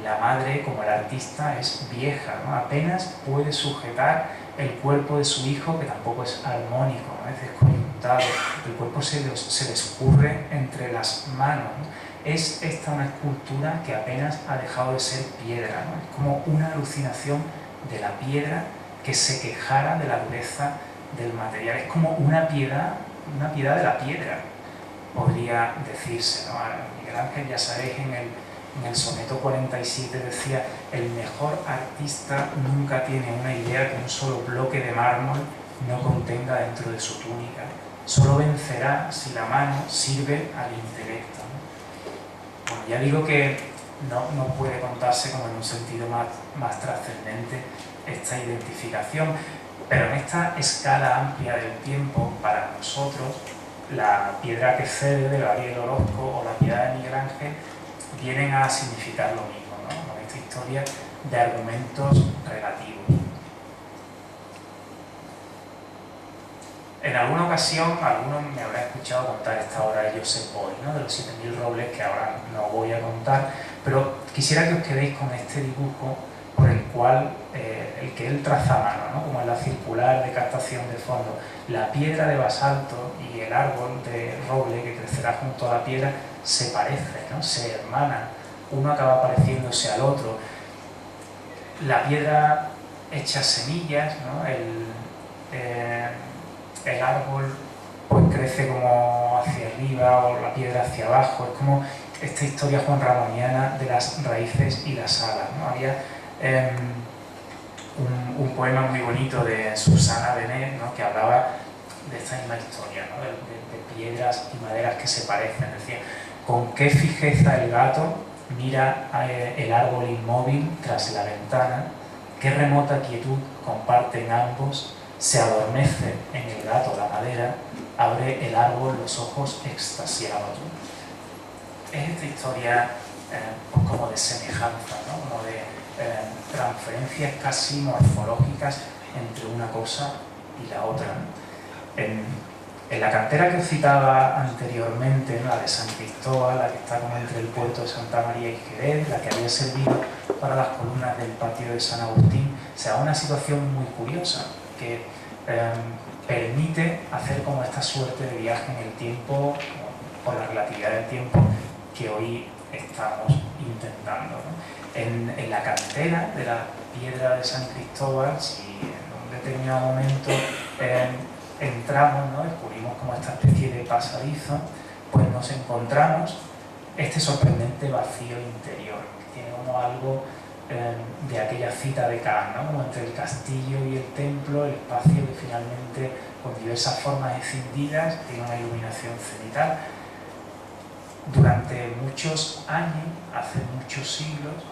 la madre, como el artista, es vieja, ¿no? Apenas puede sujetar el cuerpo de su hijo, que tampoco es armónico, ¿no? Es descoyuntado, el cuerpo se le escurre entre las manos, ¿no? Es esta una escultura que apenas ha dejado de ser piedra, ¿no? Es como una alucinación de la piedra que se quejara de la dureza del material. Es como una piedad de la piedra, podría decirse, ¿no? Miguel Ángel, ya sabéis, en el soneto 47 decía: el mejor artista nunca tiene una idea que un solo bloque de mármol no contenga dentro de su túnica. Solo vencerá si la mano sirve al intelecto, ¿no? Bueno, ya digo que no puede contarse como en un sentido más trascendente esta identificación, pero en esta escala amplia del tiempo, para nosotros, la piedra que cede de Gabriel Orozco o la piedad de Miguel Ángel vienen a significar lo mismo, ¿no? Con esta historia de argumentos relativos. En alguna ocasión, algunos me habrán escuchado contar esta obra de Josep Boy, ¿no?, de los 7000 robles, que ahora no voy a contar, pero quisiera que os quedéis con este dibujo por el cual, el que él traza a mano, ¿no?, como en la circular de captación de fondo. La piedra de basalto y el árbol de roble que crecerá junto a la piedra se parecen, ¿no?, se hermanan, uno acaba pareciéndose al otro. La piedra echa semillas, ¿no?, el árbol pues crece como hacia arriba o la piedra hacia abajo. Es como esta historia juanramoniana de las raíces y las alas, ¿no? Había un poema muy bonito de Susana Benet, ¿no?, que hablaba de esta misma historia, ¿no?, de piedras y maderas que se parecen. Decía: con qué fijeza el gato mira el árbol inmóvil tras la ventana, qué remota quietud comparten ambos, se adormece en el gato la madera, abre el árbol los ojos extasiados. Es esta historia pues como de semejanza, ¿no?, como de transferencias casi morfológicas entre una cosa y la otra, ¿no? En la cantera que os citaba anteriormente, ¿no?, la de San Cristóbal, la que está como entre el puerto de Santa María y Jerez, la que había servido para las columnas del patio de San Agustín, se da una situación muy curiosa que permite hacer como esta suerte de viaje en el tiempo, por la relatividad del tiempo, que hoy estamos intentando, ¿no? En la cantera de la piedra de San Cristóbal, si en un determinado momento entramos, ¿no?, descubrimos como esta especie de pasadizo, pues nos encontramos este sorprendente vacío interior, que tiene como algo de aquella cita de Kant, ¿no? Como entre el castillo y el templo, el espacio que finalmente, con diversas formas escindidas, tiene una iluminación cenital. Durante muchos años, hace muchos siglos,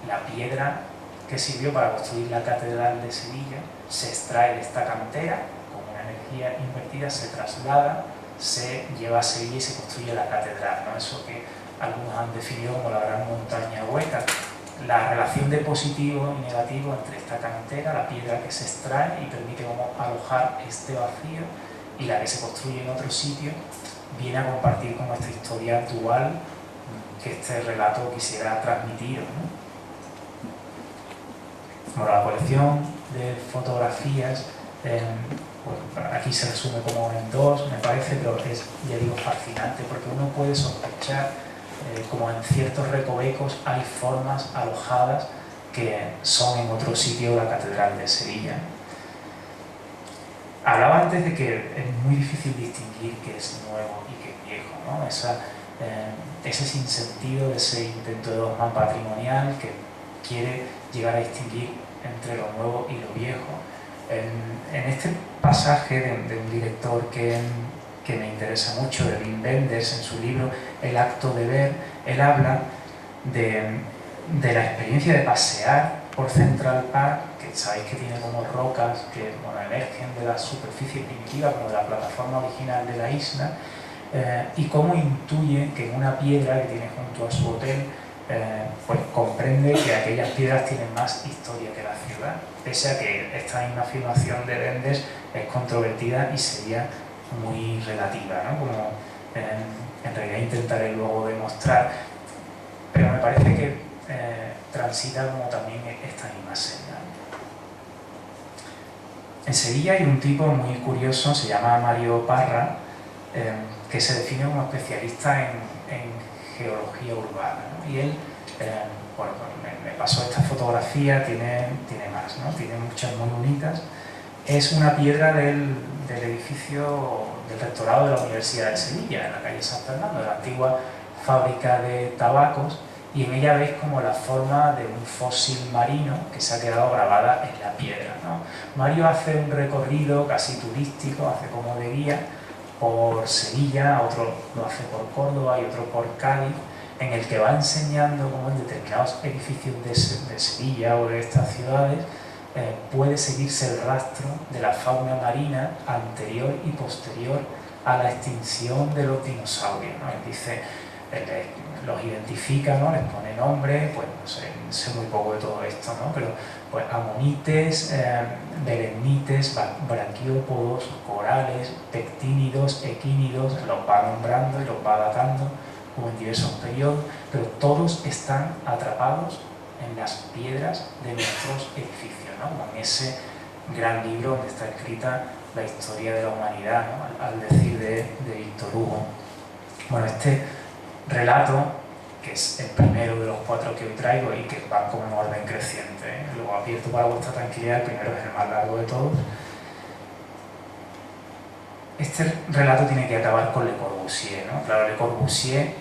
la piedra que sirvió para construir la Catedral de Sevilla se extrae de esta cantera, con una energía invertida, se traslada, se lleva a Sevilla y se construye la catedral, ¿no? Eso que algunos han definido como la gran montaña hueca. La relación de positivo y negativo entre esta cantera, la piedra que se extrae y permite como alojar este vacío, y la que se construye en otro sitio, viene a compartir como esta historia dual que este relato quisiera transmitir, ¿no? Bueno, la colección de fotografías, pues aquí se resume como en dos, me parece, pero es, ya digo, fascinante, porque uno puede sospechar como en ciertos recovecos hay formas alojadas que son en otro sitio de la Catedral de Sevilla. Hablaba antes de que es muy difícil distinguir qué es nuevo y qué es viejo, ¿no? Ese sinsentido, ese intento de dogma patrimonial que quiere llegar a distinguir entre lo nuevo y lo viejo. En este pasaje de un director que me interesa mucho, de Wim Wenders, en su libro El acto de ver, él habla de la experiencia de pasear por Central Park, que sabéis que tiene como rocas que emergen de la superficie primitiva, como de la plataforma original de la isla, y cómo intuye que en una piedra que tiene junto a su hotel, pues comprende que aquellas piedras tienen más historia que la ciudad, pese a que esta misma afirmación de Wenders es controvertida y sería muy relativa, ¿no? Como en realidad intentaré luego demostrar, pero me parece que transita como también esta misma señal. En Sevilla hay un tipo muy curioso, se llama Mario Parra, que se define como especialista en geología urbana, ¿no? Y él, bueno, me pasó esta fotografía, tiene más, ¿no? Tiene muchas muy bonitas. Es una piedra del edificio del rectorado de la Universidad de Sevilla, en la calle San Fernando, de la antigua fábrica de tabacos, y en ella veis como la forma de un fósil marino que se ha quedado grabada en la piedra, ¿no? Mario hace un recorrido casi turístico, hace como de guía por Sevilla, otro lo hace por Córdoba y otro por Cádiz, en el que va enseñando cómo en determinados edificios de Sevilla o de estas ciudades puede seguirse el rastro de la fauna marina anterior y posterior a la extinción de los dinosaurios, ¿no? Él dice, los identifica, ¿no? Les pone nombre, pues no sé muy poco de todo esto, ¿no? Pero pues amonites, belemnites, braquiópodos, corales, pectínidos, equínidos, los va nombrando y los va datando como en diversos periodos, pero todos están atrapados en las piedras de nuestros edificios, ¿no? Como en ese gran libro donde está escrita la historia de la humanidad, ¿no? Al decir de Víctor Hugo. Bueno, este relato, que es el primero de los 4 que hoy traigo y que van como en orden creciente, ¿eh? Lo abierto para vuestra tranquilidad, el primero es el más largo de todos. Este relato tiene que acabar con Le Corbusier, ¿no? Claro, Le Corbusier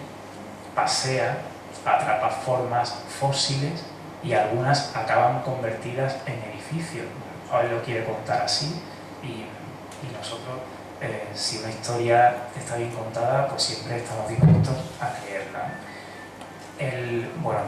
pasea, atrapa formas fósiles y algunas acaban convertidas en edificios. Hoy lo quiere contar así y nosotros, si una historia está bien contada, pues siempre estamos dispuestos a creerla. Bueno,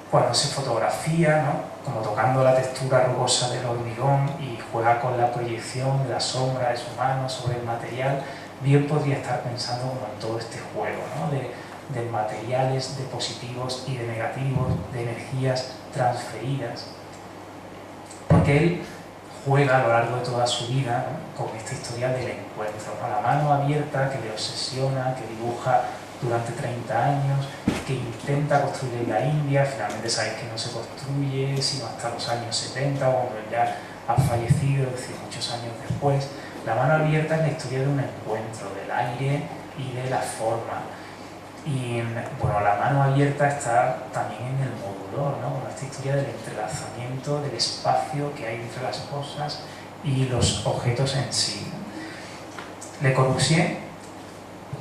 cuando se fotografía, ¿no? Como tocando la textura rugosa del hormigón y juega con la proyección de la sombra de su mano sobre el material, bien podría estar pensando como en todo este juego, ¿no? de materiales, de positivos y de negativos, de energías transferidas, porque él juega a lo largo de toda su vida, ¿no? Con esta historia del encuentro, ¿no? La mano abierta que le obsesiona, que dibuja durante 30 años, que intenta construir en la India, finalmente sabéis que no se construye sino hasta los años 70, cuando él ya ha fallecido, es decir, muchos años después. La mano abierta es la historia de un encuentro del aire y de la forma. Y bueno, la mano abierta está también en el modulor, ¿no? Con esta historia del entrelazamiento del espacio que hay entre las cosas y los objetos en sí. Le Corbusier,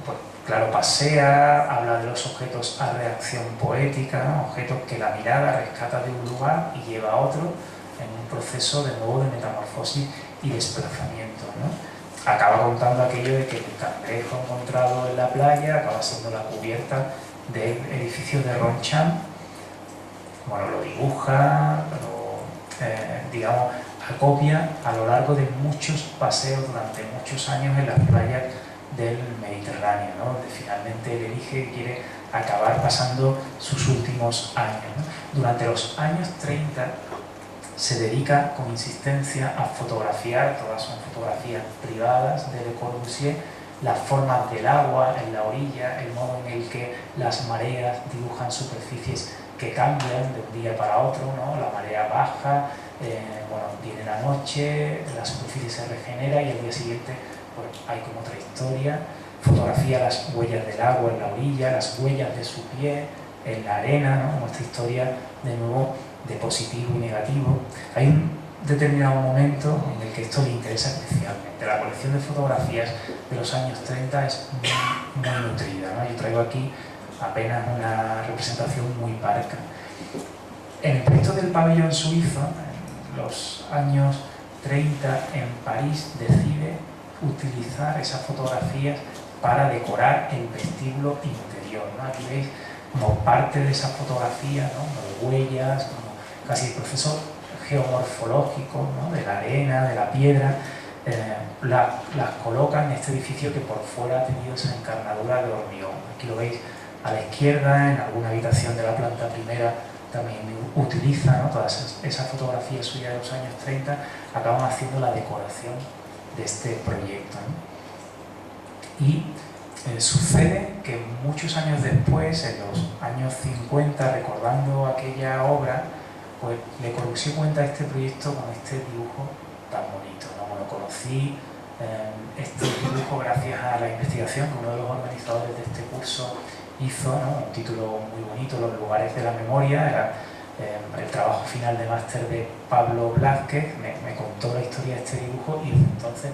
pues, claro, pasea, habla de los objetos a reacción poética, ¿no? Objetos que la mirada rescata de un lugar y lleva a otro en un proceso de nuevo de metamorfosis y desplazamiento, ¿no? Acaba contando aquello de que el cangrejo encontrado en la playa acaba siendo la cubierta del edificio de Ronchamp. Bueno, lo dibuja, digamos, acopia a lo largo de muchos paseos durante muchos años en las playas del Mediterráneo, ¿no? Donde finalmente él elige que quiere acabar pasando sus últimos años, ¿no? Durante los años 30 se dedica con insistencia a fotografiar, todas son fotografías privadas de Le Corbusier, las formas del agua en la orilla, el modo en el que las mareas dibujan superficies que cambian de un día para otro, ¿no? La marea baja, bueno, viene la noche, la superficie se regenera y al día siguiente pues, hay como otra historia. Fotografía las huellas del agua en la orilla, las huellas de su pie en la arena, ¿no? Nuestra historia de nuevo de positivo y negativo. Hay un determinado momento en el que esto le interesa especialmente. La colección de fotografías de los años 30 es muy nutrida, ¿no? Yo traigo aquí apenas una representación muy parca. En el proyecto del pabellón suizo, en los años 30, en París, decide utilizar esas fotografías para decorar el vestíbulo interior, ¿no? Aquí veis como parte de esa fotografía, ¿no? Como huellas, como casi el proceso geomorfológico, ¿no? De la arena, de la piedra, las coloca en este edificio que por fuera ha tenido esa encarnadura de hormigón. Aquí lo veis a la izquierda, en alguna habitación de la planta primera también utiliza, ¿no? Todas esas fotografías suyas de los años 30 acaban haciendo la decoración de este proyecto, ¿no? Y sucede que muchos años después, en los años 50, recordando aquella obra, pues Le Corbusier cuenta este proyecto con este dibujo tan bonito, ¿no? Bueno, conocí este dibujo gracias a la investigación que uno de los organizadores de este curso hizo, ¿no? Un título muy bonito, Los lugares de la memoria, era el trabajo final de máster de Pablo Blázquez, me contó la historia de este dibujo y desde entonces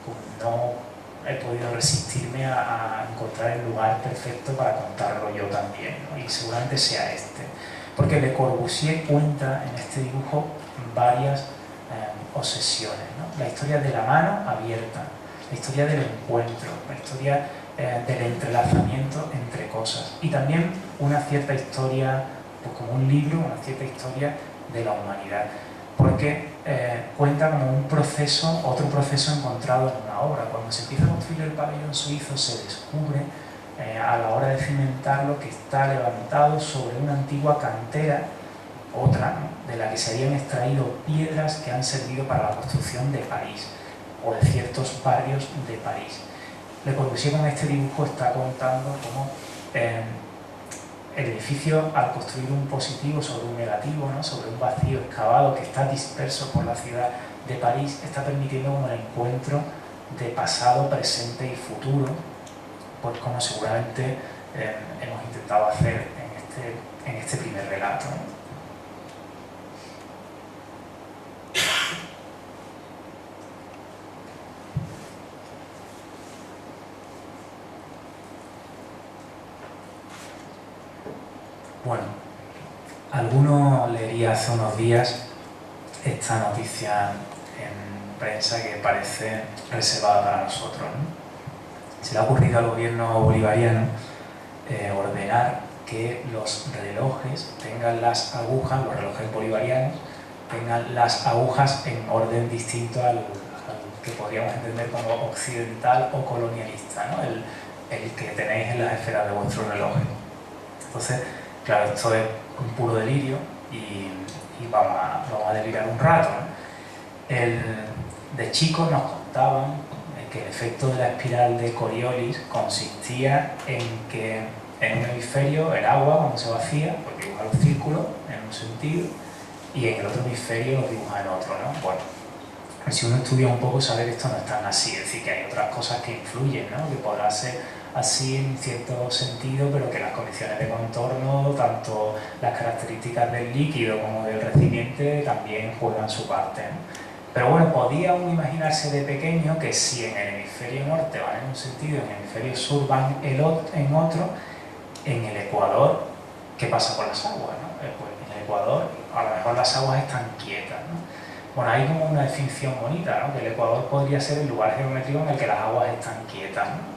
pues, no he podido resistirme a encontrar el lugar perfecto para contarlo yo también, ¿no? Y seguramente sea este, porque Le Corbusier cuenta en este dibujo varias obsesiones, ¿no? La historia de la mano abierta, la historia del encuentro, la historia del entrelazamiento entre cosas y también una cierta historia, pues como un libro, una cierta historia de la humanidad, porque cuenta como un proceso, otro proceso encontrado en una obra. Cuando se empieza a construir el pabellón suizo se descubre a la hora de cimentarlo que está levantado sobre una antigua cantera, otra, ¿no? De la que se habían extraído piedras que han servido para la construcción de París o de ciertos barrios de París. Le Corbusier con este dibujo está contando cómo el edificio, al construir un positivo sobre un negativo, ¿no? Sobre un vacío excavado que está disperso por la ciudad de París, está permitiendo como el encuentro de pasado, presente y futuro, pues como seguramente hemos intentado hacer en este primer relato, ¿no? Bueno, alguno leería hace unos días esta noticia en prensa que parece reservada para nosotros, ¿no? Se le ha ocurrido al gobierno bolivariano ordenar que los relojes tengan las agujas, los relojes bolivarianos, tengan las agujas en orden distinto al que podríamos entender como occidental o colonialista, ¿no? El que tenéis en las esferas de vuestros relojes. Entonces, claro, esto es un puro delirio y vamos a delirar un rato, ¿no? De chicos nos contaban que el efecto de la espiral de Coriolis consistía en que en un hemisferio el agua, cuando se vacía, pues dibuja los círculos en un sentido y en el otro hemisferio los dibuja en otro, ¿no? Bueno, si uno estudia un poco sabe que esto no es tan así, es decir, que hay otras cosas que influyen, ¿no? Que podrá ser así en cierto sentido, pero que las condiciones de contorno, tanto las características del líquido como del recipiente, también juegan su parte, ¿no? Pero bueno, podía uno imaginarse de pequeño que si en el hemisferio norte van en un sentido, en el hemisferio sur van en otro, en el Ecuador, ¿qué pasa con las aguas, ¿no? Pues en el Ecuador a lo mejor las aguas están quietas, ¿no? Bueno, hay como una definición bonita, ¿no? Que el Ecuador podría ser el lugar geométrico en el que las aguas están quietas, ¿no?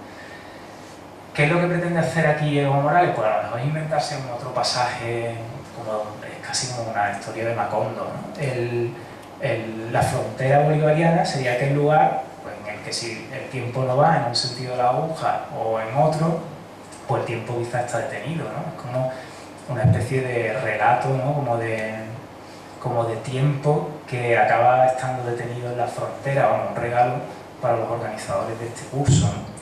¿Qué es lo que pretende hacer aquí Evo Morales? Pues a lo mejor inventarse un otro pasaje, es casi como una historia de Macondo, ¿no? La frontera bolivariana sería aquel lugar pues, en el que si el tiempo no va en un sentido de la aguja o en otro, pues el tiempo quizá está detenido, ¿no? Es como una especie de relato, ¿no? como de tiempo que acaba estando detenido en la frontera, bueno, un regalo para los organizadores de este curso, ¿no?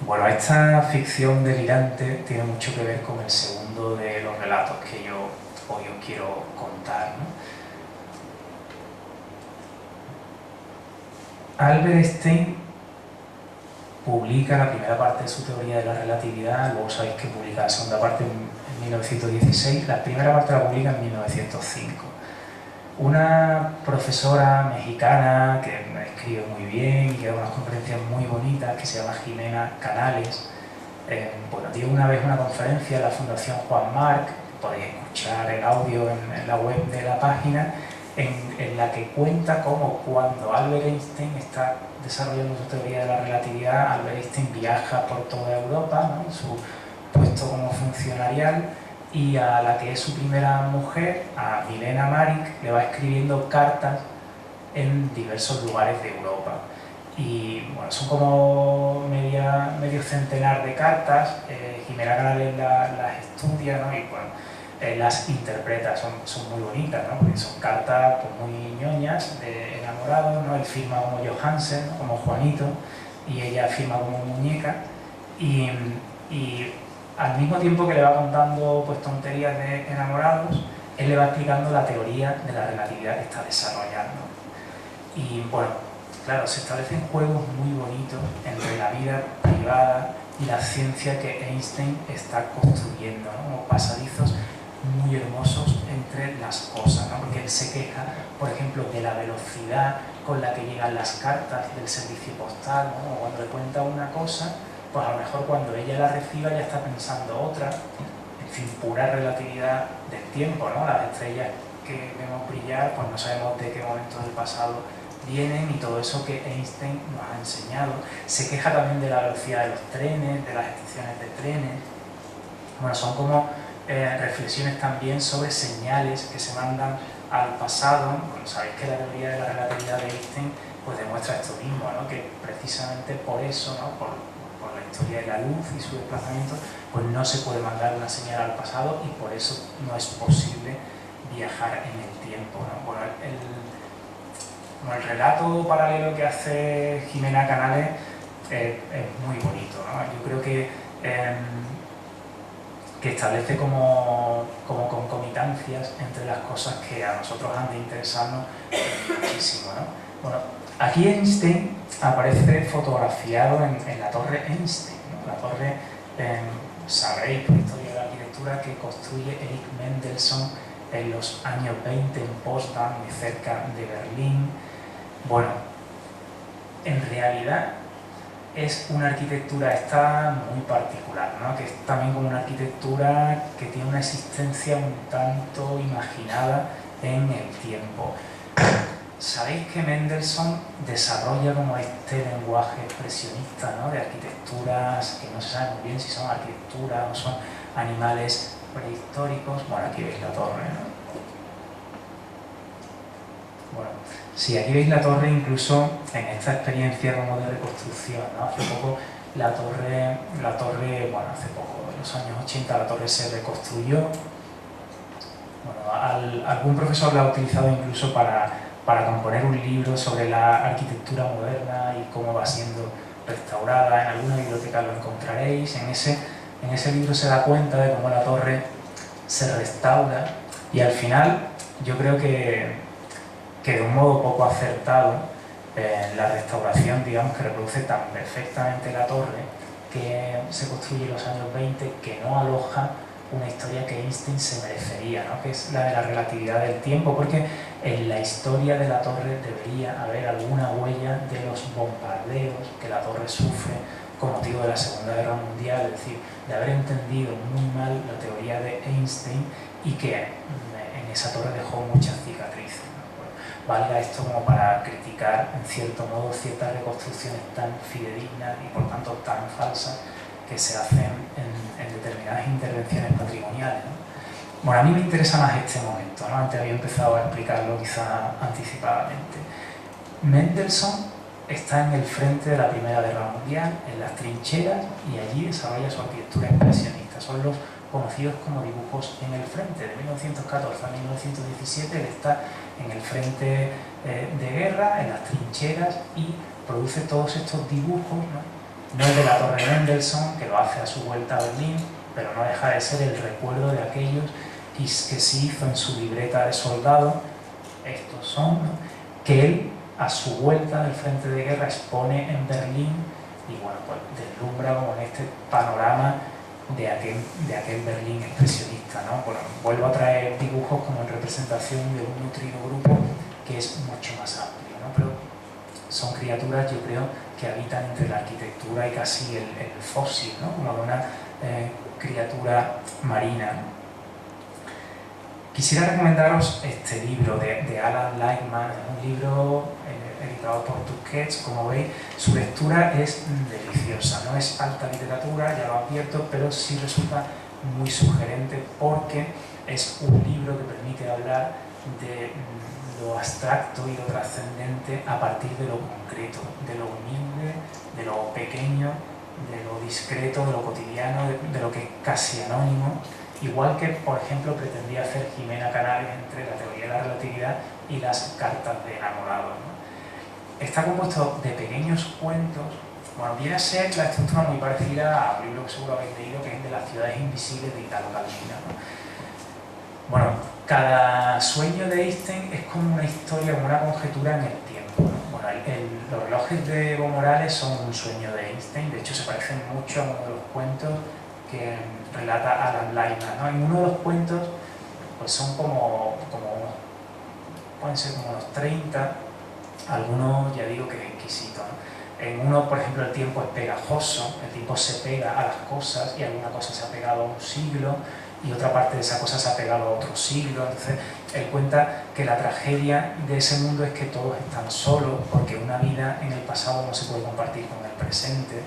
Bueno, esta ficción delirante tiene mucho que ver con el segundo de los relatos que yo hoy os quiero contar, ¿no? Albert Einstein publica la primera parte de su teoría de la relatividad, luego sabéis que publica la segunda parte en 1916, la primera parte la publica en 1905. Una profesora mexicana que escribe muy bien y que da unas conferencias muy bonitas, que se llama Jimena Canales, bueno, dio una vez una conferencia en la Fundación Juan Marc, podéis escuchar el audio en la web de la página, en la que cuenta cómo cuando Albert Einstein está desarrollando su teoría de la relatividad, Albert Einstein viaja por toda Europa, ¿no? En su puesto como funcionarial, y a la que es su primera mujer, a Milena Maric, le va escribiendo cartas en diversos lugares de Europa. Y bueno, son como medio centenar de cartas. Jimena Canales las estudia, ¿no? Y bueno, las interpreta, son muy bonitas, ¿no? Porque son cartas pues, muy ñoñas de enamorados, ¿no? Él firma como Johansen, ¿no? Como Juanito, y ella firma como muñeca. Y al mismo tiempo que le va contando pues, tonterías de enamorados, él le va explicando la teoría de la relatividad que está desarrollando. Y bueno, claro, se establecen juegos muy bonitos entre la vida privada y la ciencia que Einstein está construyendo, ¿no? Como pasadizos muy hermosos entre las cosas, ¿no? Porque él se queja, por ejemplo, de la velocidad con la que llegan las cartas del servicio postal, ¿no? O cuando le cuenta una cosa, pues a lo mejor cuando ella la reciba ya está pensando otra, en fin, pura relatividad del tiempo, ¿no? Las estrellas que vemos brillar, pues no sabemos de qué momento del pasado vienen y todo eso que Einstein nos ha enseñado. Se queja también de la velocidad de los trenes, de las estaciones de trenes. Bueno, son como reflexiones también sobre señales que se mandan al pasado. Bueno, sabéis que la teoría de la relatividad de Einstein pues demuestra esto mismo, ¿no? Que precisamente por eso, ¿no? por la historia de la luz y su desplazamiento, pues no se puede mandar una señal al pasado y por eso no es posible viajar en el tiempo, ¿no? Bueno, el relato paralelo que hace Jimena Canales es muy bonito, ¿no? Yo creo que establece como concomitancias entre las cosas que a nosotros han de interesarnos muchísimo, ¿no? Bueno, aquí Einstein aparece fotografiado en la torre Einstein, ¿no? La torre, sabréis por historia de la arquitectura, que construye Erich Mendelsohn en los años 20 en Potsdam, muy cerca de Berlín. Bueno, en realidad es una arquitectura esta muy particular, ¿no? Que es también como una arquitectura que tiene una existencia un tanto imaginada en el tiempo. Sabéis que Mendelssohn desarrolla como este lenguaje expresionista, ¿no? De arquitecturas que no se sabe muy bien si son arquitecturas o son animales prehistóricos. Bueno, aquí veis la torre, ¿no? Bueno, si aquí veis la torre, incluso en esta experiencia como de reconstrucción, ¿no? Hace poco la torre, bueno, hace poco, en los años 80 la torre se reconstruyó. Bueno, algún profesor la ha utilizado incluso para componer un libro sobre la arquitectura moderna y cómo va siendo restaurada. En alguna biblioteca lo encontraréis. En ese libro se da cuenta de cómo la torre se restaura y al final yo creo que de un modo poco acertado la restauración, digamos, que reproduce tan perfectamente la torre que se construye en los años 20 que no aloja una historia que Einstein se merecería, ¿no? Que es la de la relatividad del tiempo, porque en la historia de la torre debería haber alguna huella de los bombardeos que la torre sufre con motivo de la Segunda Guerra Mundial, es decir, de haber entendido muy mal la teoría de Einstein y que en esa torre dejó muchas cicatrices, ¿no? Bueno, valga esto como para criticar, en cierto modo, ciertas reconstrucciones tan fidedignas y por tanto tan falsas que se hacen en determinadas intervenciones patrimoniales, ¿no? Bueno, a mí me interesa más este momento, ¿no? Antes había empezado a explicarlo quizá anticipadamente. Mendelssohn está en el frente de la Primera Guerra Mundial, en las trincheras, y allí desarrolla su arquitectura impresionista. Son los conocidos como dibujos en el frente. De 1914 a 1917 él está en el frente de guerra, en las trincheras, y produce todos estos dibujos, ¿no? No es de la Torre Mendelssohn, que lo hace a su vuelta a Berlín, pero no deja de ser el recuerdo de aquellos que sí hizo en su libreta de soldado. Estos son, ¿no? Que él, a su vuelta del frente de guerra, expone en Berlín y bueno, pues deslumbra como en este panorama de aquel Berlín expresionista, ¿no? Bueno, vuelvo a traer dibujos como en representación de un nutrido grupo que es mucho más amplio, ¿no? Pero son criaturas, yo creo, que habitan entre la arquitectura y casi el fósil, ¿no? Como de una criatura marina, ¿no? Quisiera recomendaros este libro de Alan Lightman, un libro editado por Tusquets. Como veis, su lectura es deliciosa, no es alta literatura, ya lo advierto, pero sí resulta muy sugerente porque es un libro que permite hablar de lo abstracto y lo trascendente a partir de lo concreto, de lo humilde, de lo pequeño, de lo discreto, de lo cotidiano, de lo que es casi anónimo, igual que, por ejemplo, pretendía hacer Jimena Canales entre la teoría de la relatividad y las cartas de enamorados, ¿no? Está compuesto de pequeños cuentos. Bueno, viene a ser la estructura muy parecida a un libro que seguro habéis leído, que es de las ciudades invisibles de Italo Calvino, ¿no? Bueno, cada sueño de Einstein es como una historia, como una conjetura en el tiempo, ¿no? Bueno, los relojes de Evo Morales son un sueño de Einstein, de hecho se parecen mucho a uno de los cuentos que relata Alan Lightman, ¿no? En uno de los cuentos pues son pueden ser como unos 30, algunos ya digo que es exquisito, ¿no? En uno, por ejemplo, el tiempo es pegajoso, el tiempo se pega a las cosas y alguna cosa se ha pegado a un siglo y otra parte de esa cosa se ha pegado a otro siglo. Entonces él cuenta que la tragedia de ese mundo es que todos están solos porque una vida en el pasado no se puede compartir con el presente.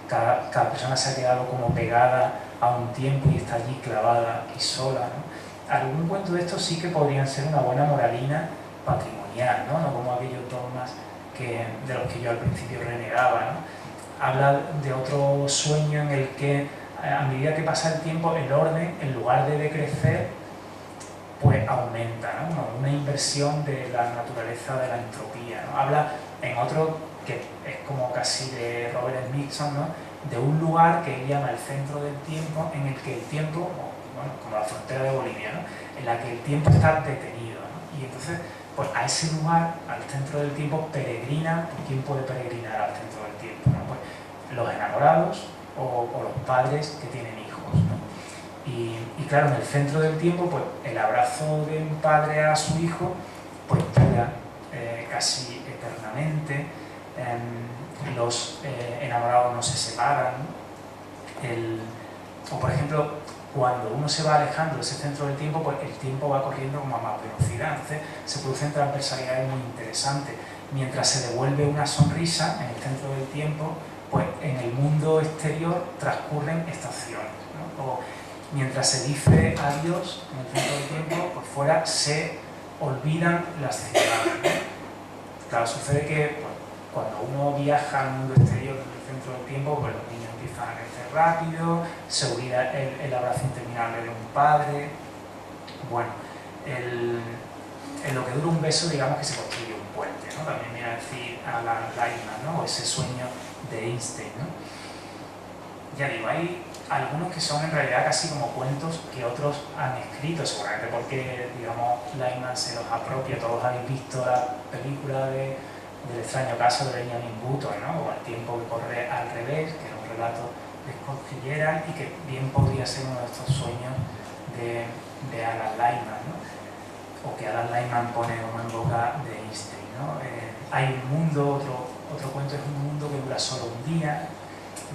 Cada persona se ha quedado como pegada a un tiempo y está allí clavada y sola, ¿no? Algún cuento de estos sí que podrían ser una buena moralina patrimonial, ¿no? No como aquellos dogmas de los que yo al principio renegaba, ¿no? Habla de otro sueño en el que a medida que pasa el tiempo el orden, en lugar de decrecer, pues aumenta, ¿no? Una inversión de la naturaleza de la entropía, ¿no? Habla en otro que es como casi de Robert Smithson, ¿no? De un lugar que él llama el centro del tiempo, en el que el tiempo, bueno, como la frontera de Bolivia, ¿no? En la que el tiempo está detenido, ¿no? Y entonces, pues a ese lugar, al centro del tiempo, peregrina. ¿Quién puede peregrinar al centro del tiempo, ¿no? Pues los enamorados o los padres que tienen hijos, ¿no? Y claro, en el centro del tiempo, pues el abrazo de un padre a su hijo, pues dura casi eternamente. Los enamorados no se separan, ¿no? O por ejemplo, cuando uno se va alejando de ese centro del tiempo, pues el tiempo va corriendo como a más velocidad. Entonces se producen transversalidades muy interesantes. Mientras se devuelve una sonrisa en el centro del tiempo, pues en el mundo exterior transcurren estaciones, ¿no? O mientras se dice adiós en el centro del tiempo, pues fuera se olvidan las ciudades, ¿no? Claro, sucede que pues, cuando uno viaja al mundo exterior en el centro del tiempo, pues los niños empiezan a crecer rápido, se olvida el abrazo interminable de un padre. Bueno, en lo que dura un beso, digamos que se construye un puente, ¿no? También viene a decir Alan Lightman, ¿no? O ese sueño de Einstein, ¿no? Ya digo, hay algunos que son en realidad casi como cuentos que otros han escrito, seguramente porque, digamos, Lightman se los apropia. Todos habéis visto la película del extraño caso de Benjamin Button, ¿no? O El tiempo que corre al revés, que era un relato descosquilleran y que bien podría ser uno de estos sueños de Alan Lyman, ¿no? O que Alan Lyman pone como en boca de Einstein, ¿no? Hay un mundo, otro cuento es un mundo que dura solo un día,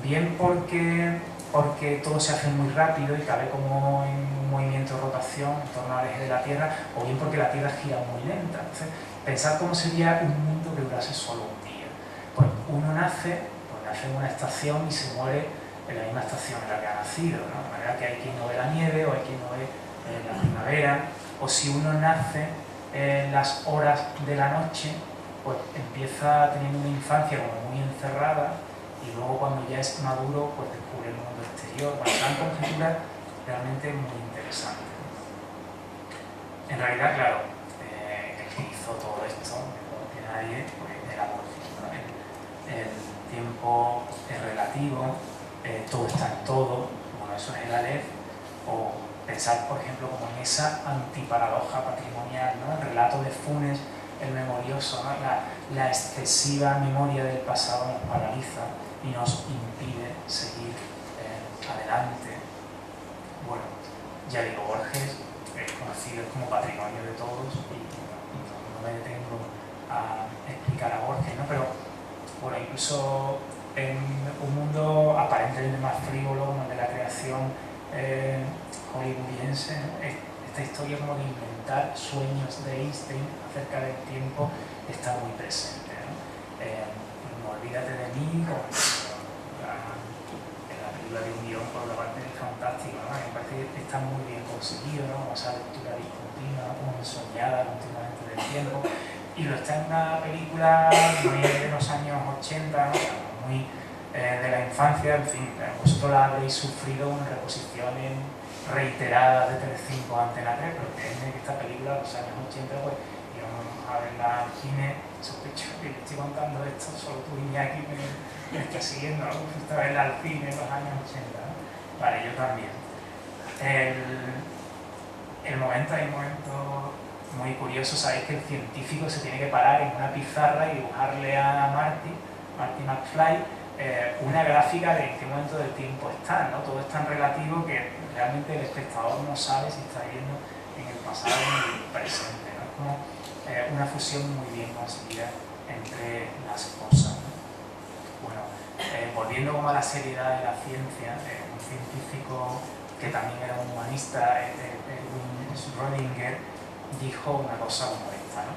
bien porque todo se hace muy rápido y cabe como en un movimiento de rotación en torno al eje de la Tierra, o bien porque la Tierra gira muy lenta. Entonces, pensad cómo sería un mundo que durase solo un día. Pues uno nace en una estación y se muere en la misma estación en la que ha nacido, ¿no? De manera que hay quien no ve la nieve o hay quien no ve la primavera, o si uno nace en las horas de la noche, pues empieza teniendo una infancia como muy encerrada y luego cuando ya es maduro pues descubre el mundo exterior. Bueno, son conjeturas realmente muy interesantes. En realidad, claro, el que hizo todo esto, mejor que nadie, pues era Borges, ¿no? El tiempo es relativo, todo está en todo, bueno, eso es el Aleph, o pensar, por ejemplo, como en esa antiparadoja patrimonial, ¿no? El relato de Funes, el memorioso, ¿no? La excesiva memoria del pasado nos paraliza y nos impide seguir adelante. Bueno, ya digo, Borges es conocido como patrimonio de todos y no me detengo a explicar a Borges, ¿no? Pero bueno, incluso en un mundo aparentemente más frívolo como el de la creación hollywoodiense, ¿no? Esta historia como de inventar sueños de Einstein acerca del tiempo está muy presente, ¿no? No olvídate de mí, como en la película de un guión por la parte fantástica, ¿no? Me parece que está muy bien conseguido, ¿no? Esa lectura discontinua, ¿no? Como ensoñada continuamente del tiempo. Y lo está en una película muy de los años 80, ¿no? Muy de la infancia, en fin, vosotros la habréis sufrido en reposiciones reiteradas de Telecinco a Antena 3, pero créeme que esta película de los años 80, pues íbamos a verla al cine, sospecho que le estoy contando esto, solo tú Iñaki me está siguiendo, ¿no? Esta verla al cine en los años 80, ¿no? Vale, yo también. Hay un momento muy curioso, sabéis que el científico se tiene que parar en una pizarra y dibujarle a Marty McFly, una gráfica de en qué momento del tiempo está, ¿no? Todo es tan relativo que realmente el espectador no sabe si está viendo en el pasado o en el presente, ¿no? Es como una fusión muy bien conseguida entre las cosas, ¿no? Bueno, volviendo como a la seriedad de la ciencia, un científico que también era un humanista, Erwin Schrödinger, dijo una cosa como esta, ¿no?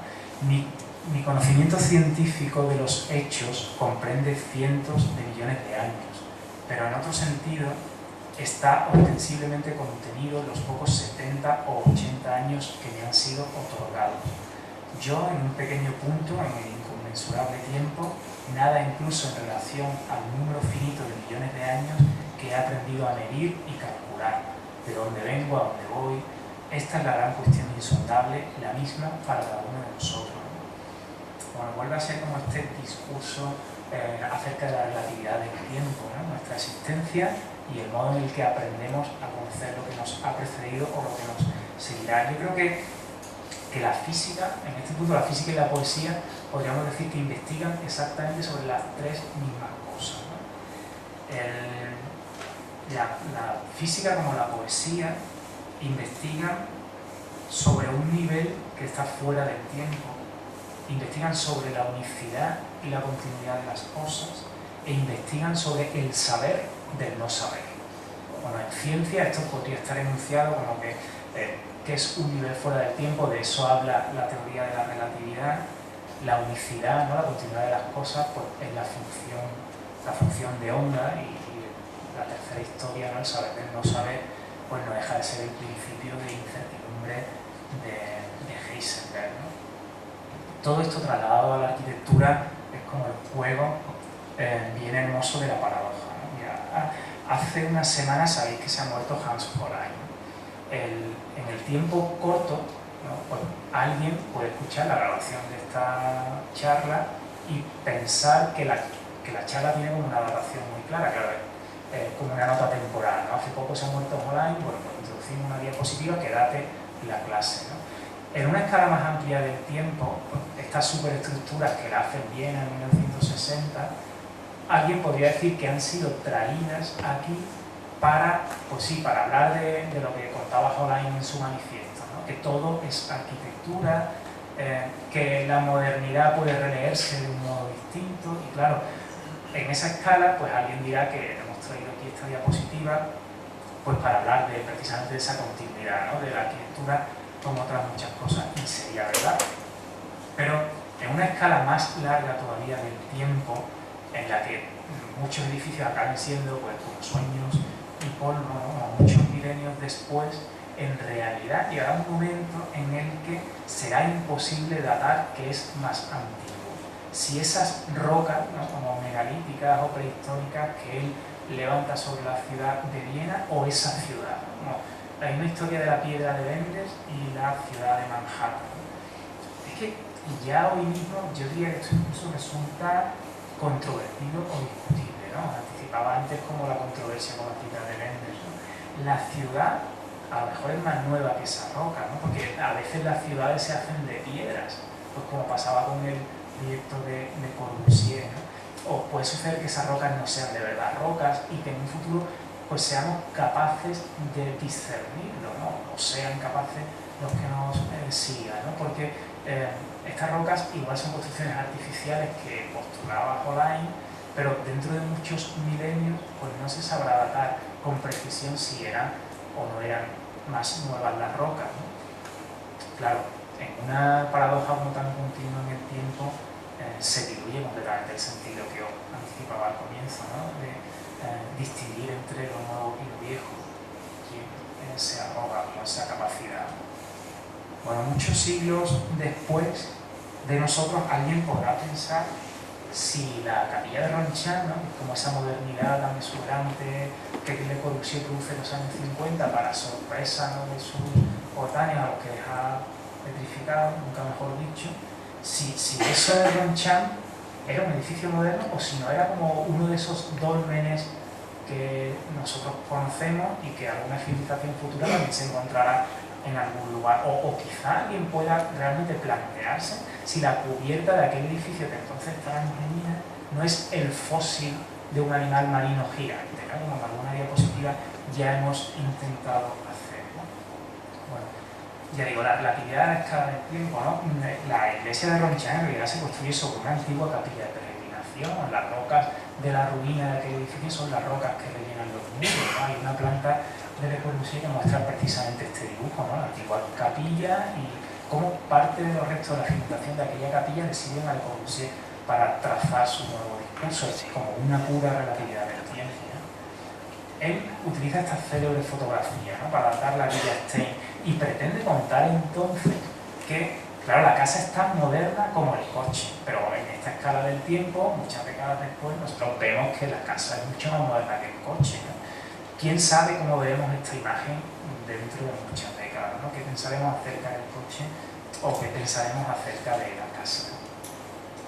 Mi conocimiento científico de los hechos comprende cientos de millones de años, pero en otro sentido está ostensiblemente contenido en los pocos 70 o 80 años que me han sido otorgados. Yo, en un pequeño punto, en el inconmensurable tiempo, nada incluso en relación al número finito de millones de años que he aprendido a medir y calcular, de dónde vengo, a dónde voy. Esta es la gran cuestión insondable, la misma para cada uno de nosotros. Bueno, vuelve a ser como este discurso acerca de la relatividad del tiempo, ¿no? Nuestra existencia y el modo en el que aprendemos a conocer lo que nos ha precedido o lo que nos seguirá. Yo creo que la física, en este punto la física y la poesía, podríamos decir que investigan exactamente sobre las tres mismas cosas, ¿no? La física como la poesía investigan sobre un nivel que está fuera del tiempo, investigan sobre la unicidad y la continuidad de las cosas e investigan sobre el saber del no saber. Bueno, en ciencia esto podría estar enunciado como que es un nivel fuera del tiempo, de eso habla la teoría de la relatividad. La unicidad, ¿no? La continuidad de las cosas, pues es la función de onda, y la tercera historia, ¿no? El saber del no saber, pues no deja de ser el principio de incertidumbre de Heisenberg, ¿no? Todo esto trasladado a la arquitectura es como el juego bien hermoso de la paradoja, ¿no? Mira, hace unas semanas sabéis que se ha muerto Hans Hollein, ¿no? En el tiempo corto, ¿no? Pues alguien puede escuchar la grabación de esta charla y pensar que la charla tiene como una datación muy clara, claro, como una nota temporal, ¿no? Hace poco se ha muerto Hollein, bueno, pues introducimos una diapositiva que date la clase, ¿no? En una escala más amplia del tiempo, pues, estas superestructuras que la hacen bien en 1960 alguien podría decir que han sido traídas aquí para, pues sí, para hablar de lo que contaba Jolain en su manifiesto, ¿no? Que todo es arquitectura, que la modernidad puede releerse de un modo distinto, y claro, en esa escala, pues alguien dirá que hemos traído aquí esta diapositiva pues para hablar precisamente de esa continuidad, ¿no? De la arquitectura como otras muchas cosas, y sería verdad. Pero en una escala más larga todavía del tiempo, en la que muchos edificios acaben siendo pues, como sueños y polvo, ¿no? Muchos milenios después, en realidad llegará un momento en el que será imposible datar qué es más antiguo. Si esas rocas, ¿no? Como megalíticas o prehistóricas que él levanta sobre la ciudad de Viena o esa ciudad, ¿no? La misma historia de la piedra de Mendes y la ciudad de Manhattan. Es que ya hoy mismo yo diría que esto incluso resulta controvertido o discutible, ¿no? Anticipaba antes como la controversia con la ciudad de Mendes, ¿no? La ciudad a lo mejor es más nueva que esa roca, ¿no? Porque a veces las ciudades se hacen de piedras, pues como pasaba con el proyecto de Corbusier, ¿no? O puede suceder que esas rocas no sean de verdad rocas y que en un futuro pues seamos capaces de discernirlo, ¿no? O sean capaces los que nos sigan, ¿no? Porque estas rocas igual son construcciones artificiales que postulaba Jolain, pero dentro de muchos milenios pues no se sabrá datar con precisión si eran o no eran más nuevas las rocas, ¿no? Claro, en una paradoja como tan continua en el tiempo se diluye completamente el sentido que os anticipaba al comienzo, ¿no? De distinguir entre lo nuevo y lo viejo, quién se arroga con esa capacidad. Bueno, muchos siglos después de nosotros alguien podrá pensar si la capilla de Ronchamp, ¿no? Como esa modernidad tan exuberante que Le Corbusier produce en los años 50 para sorpresa, ¿no? De sus coetáneos, a los que les ha petrificado, nunca mejor dicho, si eso de Ronchamp era un edificio moderno o si no era como uno de esos dólmenes que nosotros conocemos y que alguna civilización futura también se encontrará en algún lugar, o quizá alguien pueda realmente plantearse si la cubierta de aquel edificio que entonces estaba en ruina no es el fósil de un animal marino gigante, ¿no? Como en alguna diapositiva ya hemos intentado hacer, ¿no? Bueno, ya digo, la actividad de la escala del tiempo, ¿no? La iglesia de Ronchamp en realidad se construye sobre una antigua capilla de peregrinación. Las rocas de la ruina de aquel edificio son las rocas que rellenan los muros, ¿no? Hay una planta de Le Corbusier que muestra precisamente este dibujo, ¿no? La antigua capilla y cómo parte de los restos de la cimentación de aquella capilla le sirven a Le Corbusier para trazar su nuevo discurso, es como una pura relatividad de la ciencia. Él utiliza estas célebres fotografías, ¿no? Para datar la Villa Stein y pretende contar entonces que, claro, la casa es tan moderna como el coche, pero en esta escala del tiempo, muchas décadas después, nosotros vemos que la casa es mucho más moderna que el coche, ¿no? ¿Quién sabe cómo veremos esta imagen dentro de muchas décadas, ¿no? ¿Qué pensaremos acerca del coche o qué pensaremos acerca de la casa?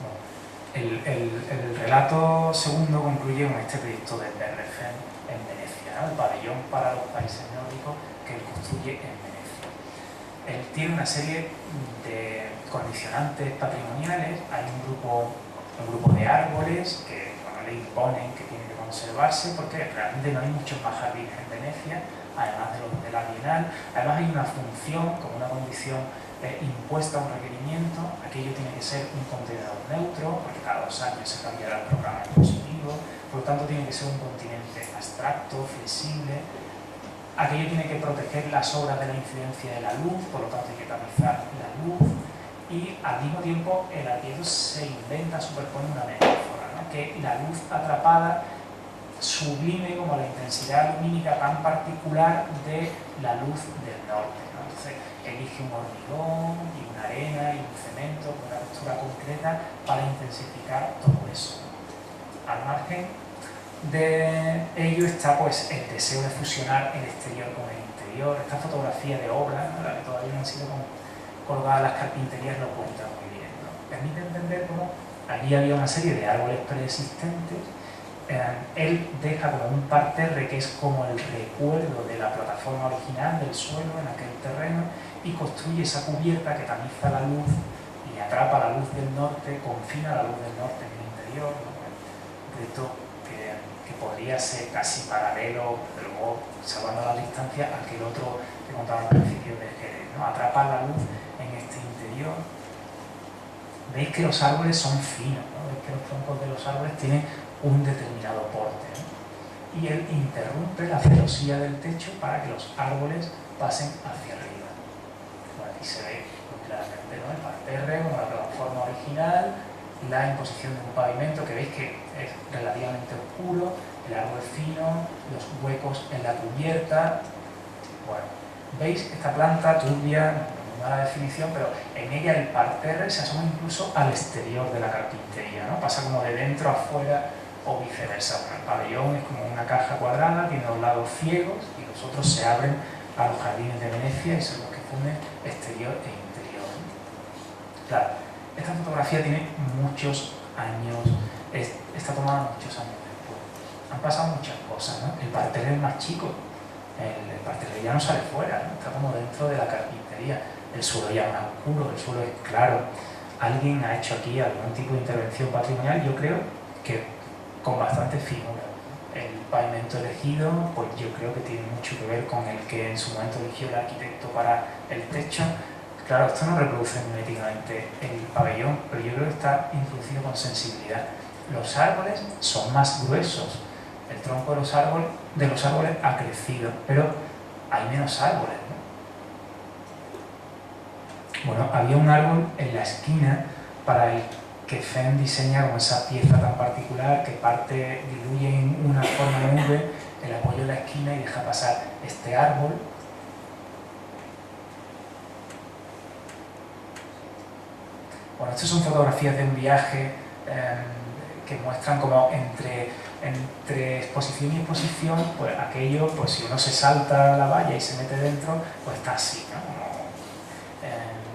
Bueno, el relato segundo concluye con este proyecto de Berrefen en Venecia, ¿no? El pabellón para los países nórdicos que él construye en Venecia. Él tiene una serie de condicionantes patrimoniales. Hay un grupo de árboles que le imponen que tienen que conservarse porque realmente no hay muchos más jardines en Venecia, además de los de la Bienal. Además hay una función, como una condición impuesta, un requerimiento. Aquello tiene que ser un contenedor neutro, porque cada 2 años se cambiará el programa expositivo. Por lo tanto, tiene que ser un continente abstracto, flexible. Aquello tiene que proteger las obras de la incidencia de la luz, por lo tanto hay que tamizar la luz. Y al mismo tiempo el arquitecto se inventa, superpone una metáfora, ¿no? Que la luz atrapada sublime como la intensidad lumínica tan particular de la luz del norte, ¿no? Entonces elige un hormigón y una arena y un cemento con una textura concreta para intensificar todo eso. Al margen de ello está pues el deseo de fusionar el exterior con el interior. Esta fotografía de obra, ¿no? La que todavía no han sido colgadas las carpinterías, lo cuenta muy bien, ¿no? Permite entender cómo allí había una serie de árboles preexistentes. Él deja como un parterre que es como el recuerdo de la plataforma original del suelo en aquel terreno y construye esa cubierta que tamiza la luz y atrapa la luz del norte, confina la luz del norte en el interior, ¿no? reto que podría ser casi paralelo, pero luego salvando la distancia, a aquel otro que contaba al principio de Jerez, ¿no? Atrapar la luz en este interior. Veis que los árboles son finos, ¿no? Veis que los troncos de los árboles tienen un determinado porte, ¿no? Y él interrumpe la celosía del techo para que los árboles pasen hacia arriba. Bueno, aquí se ve muy claramente, ¿no? El parterre como la plataforma original, la imposición de un pavimento que veis que es relativamente oscuro, el árbol fino, los huecos en la cubierta. Bueno, veis esta planta turbia, no da la definición, pero en ella el parterre se asoma incluso al exterior de la carpintería, ¿no? Pasa como de dentro a fuera o viceversa. Bueno, el pabellón es como una caja cuadrada, tiene dos lados ciegos y los otros se abren a los jardines de Venecia y son los que funden exterior e interior. Claro, esta fotografía tiene muchos años, está tomada muchos años después. Han pasado muchas cosas, ¿no? El parterre es más chico, el parterre ya no sale fuera, ¿no? Está como dentro de la carpintería. El suelo ya más oscuro, el suelo es claro. Alguien ha hecho aquí algún tipo de intervención patrimonial, yo creo que con bastante finura. El pavimento elegido, pues yo creo que tiene mucho que ver con el que en su momento eligió el arquitecto para el techo. Claro, esto no reproduce miméticamente el pabellón, pero yo creo que está introducido con sensibilidad. Los árboles son más gruesos, el tronco de los árboles ha crecido, pero hay menos árboles, ¿no? Bueno, había un árbol en la esquina para el que Fenn diseña como esa pieza tan particular que parte, diluye en una forma de V, el apoyo en la esquina y deja pasar este árbol. Bueno, estas son fotografías de un viaje que muestran como entre exposición y exposición, pues aquello, pues si uno se salta la valla y se mete dentro, pues está así, ¿no? Como,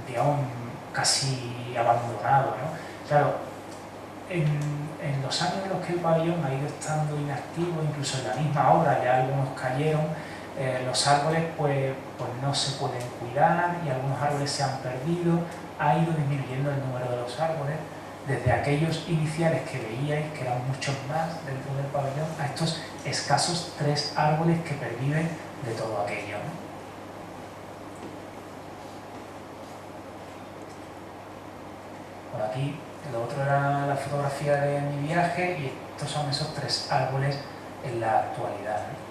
digamos, casi abandonado, ¿no? Claro, en los años en los que el pabellón ha ido estando inactivo, incluso en la misma obra ya algunos cayeron, los árboles pues no se pueden cuidar y algunos árboles se han perdido, ha ido disminuyendo el número de los árboles, desde aquellos iniciales que veíais, que eran muchos más dentro del pabellón, a estos escasos 3 árboles que perviven de todo aquello, ¿no? Bueno, aquí lo otro era la fotografía de mi viaje y estos son esos 3 árboles en la actualidad, ¿no?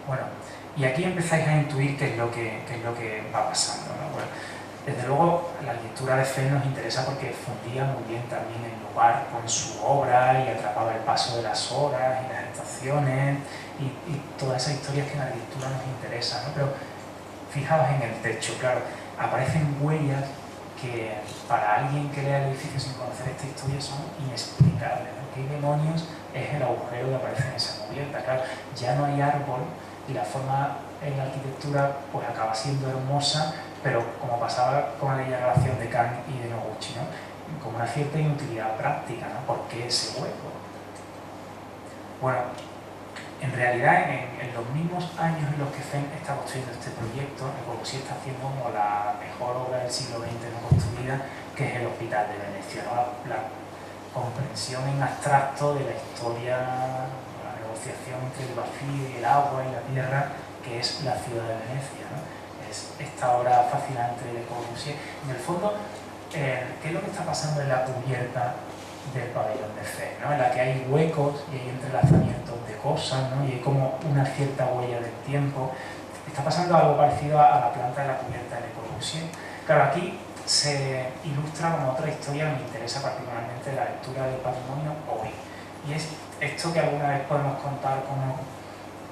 Bueno, y aquí empezáis a intuir qué es lo que va pasando, ¿no? Bueno, desde luego la arquitectura de Fenn nos interesa porque fundía muy bien también el lugar con su obra y atrapaba el paso de las horas y las estaciones y todas esas historias que en la arquitectura nos interesan, ¿no? Pero fijaos en el techo, claro, aparecen huellas que para alguien que lea el edificio sin conocer esta historia son inexplicables, ¿no? ¿Qué demonios es el agujero que aparece en esa cubierta? Claro, ya no hay árbol y la forma en la arquitectura pues acaba siendo hermosa, pero como pasaba con la relación de Kant y de Noguchi, ¿no? Con una cierta inutilidad práctica, ¿no? ¿Por qué ese hueco? Bueno, en realidad en los mismos años en los que Fenn está construyendo este proyecto, Le Corbusier está haciendo como la mejor obra del siglo XX no construida, que es el Hospital de Venecia, ¿no? La comprensión en abstracto de la historia, la negociación entre el vacío y el agua y la tierra, que es la ciudad de Venecia, ¿no? Es esta obra fascinante de Le Corbusier. En el fondo, ¿qué es lo que está pasando en la cubierta del pabellón de Fenn, ¿no? En la que hay huecos y hay entrelazamientos de cosas, ¿no? Y hay como una cierta huella del tiempo? Está pasando algo parecido a la planta de la cubierta de Le Corbusier. Claro, aquí se ilustra como otra historia que me interesa particularmente la lectura del patrimonio hoy. Y es esto que alguna vez podemos contar como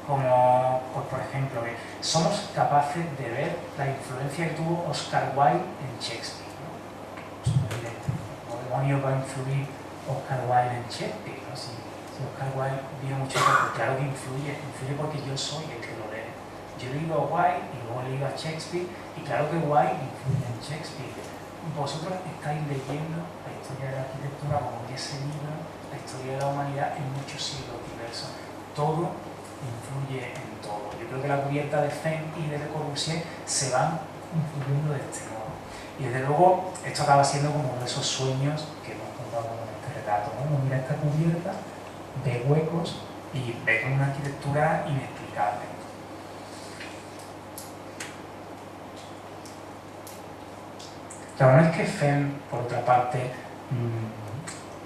pues por ejemplo, que somos capaces de ver la influencia que tuvo Oscar Wilde en Shakespeare, ¿no? Es muy evidente. ¿Cómo demonios va a influir Oscar Wilde en Shakespeare, ¿no? Si Oscar Wilde vio mucho tiempo, claro que influye porque yo soy el que lo lee. Yo he leído a Wilde y luego he leído a Shakespeare y claro que Wilde influye en Shakespeare. Vosotros estáis leyendo la historia de la arquitectura como ese libro, la historia de la humanidad en muchos siglos diversos. Todo influye en todo. Yo creo que la cubierta de Fenn y de Le Corbusier se van influyendo de este modo. Y desde luego esto acaba siendo como uno de esos sueños que hemos contado con este relato, ¿no? Uno mira esta cubierta, ve huecos y ve con una arquitectura inexplicable. Claro, no es que Fenn, por otra parte,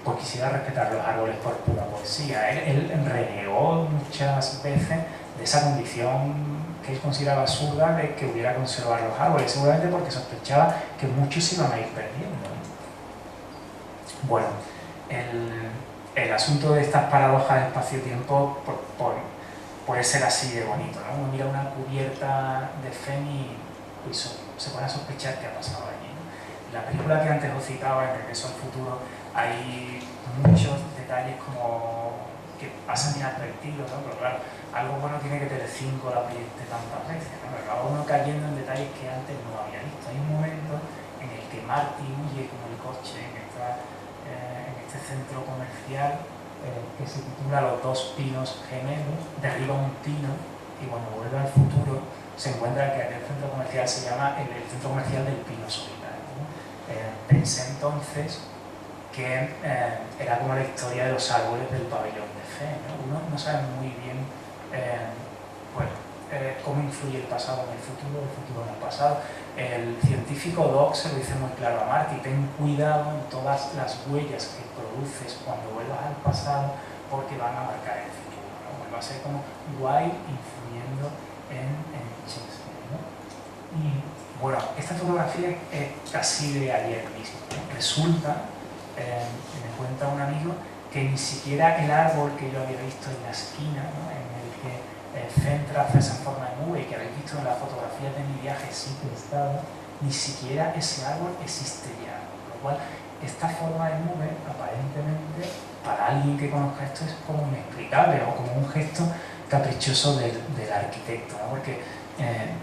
pues quisiera respetar los árboles por pura poesía. Él renegó muchas veces de esa condición que él consideraba absurda de que hubiera que conservar los árboles, seguramente porque sospechaba que muchos se iban a ir perdiendo. Bueno, el asunto de estas paradojas de espacio-tiempo puede ser así de bonito, ¿no? Uno mira una cubierta de Fenn y pues, se pone a sospechar qué ha pasado allí, ¿no? En la película que antes os citaba, en Regreso al Futuro, hay muchos detalles como que pasan inadvertidos, ¿no? Pero claro, algo bueno tiene que Telecinco la proyecte tantas veces, ¿no? Pero acaba uno cayendo en detalles que antes no había visto. Hay un momento en el que Marty huye con el coche en este centro comercial que se titula Los dos pinos gemelos, derriba un pino y cuando vuelve al futuro se encuentra que aquel centro comercial se llama el centro comercial del pino solitario, ¿no? Pensé entonces que era como la historia de los árboles del pabellón de Fenn, ¿no? Uno no sabe muy bien cómo influye el pasado en el futuro en el pasado. El científico Doc se lo dice muy claro a Marty: ten cuidado en todas las huellas que produces cuando vuelvas al pasado porque van a marcar el futuro, ¿no? Pues va a ser como Wilde influyendo en Shakespeare, ¿no? Y bueno, esta fotografía es casi de ayer mismo, ¿no? Resulta, me cuenta un amigo, que ni siquiera el árbol que yo había visto en la esquina, ¿no? En el que Fenn traza esa forma de nube y que habéis visto en las fotografías de mi viaje sí que estaba, ni siquiera ese árbol existe ya, con lo cual esta forma de nube aparentemente para alguien que conozca esto es como inexplicable o como un gesto caprichoso del arquitecto, ¿no? Porque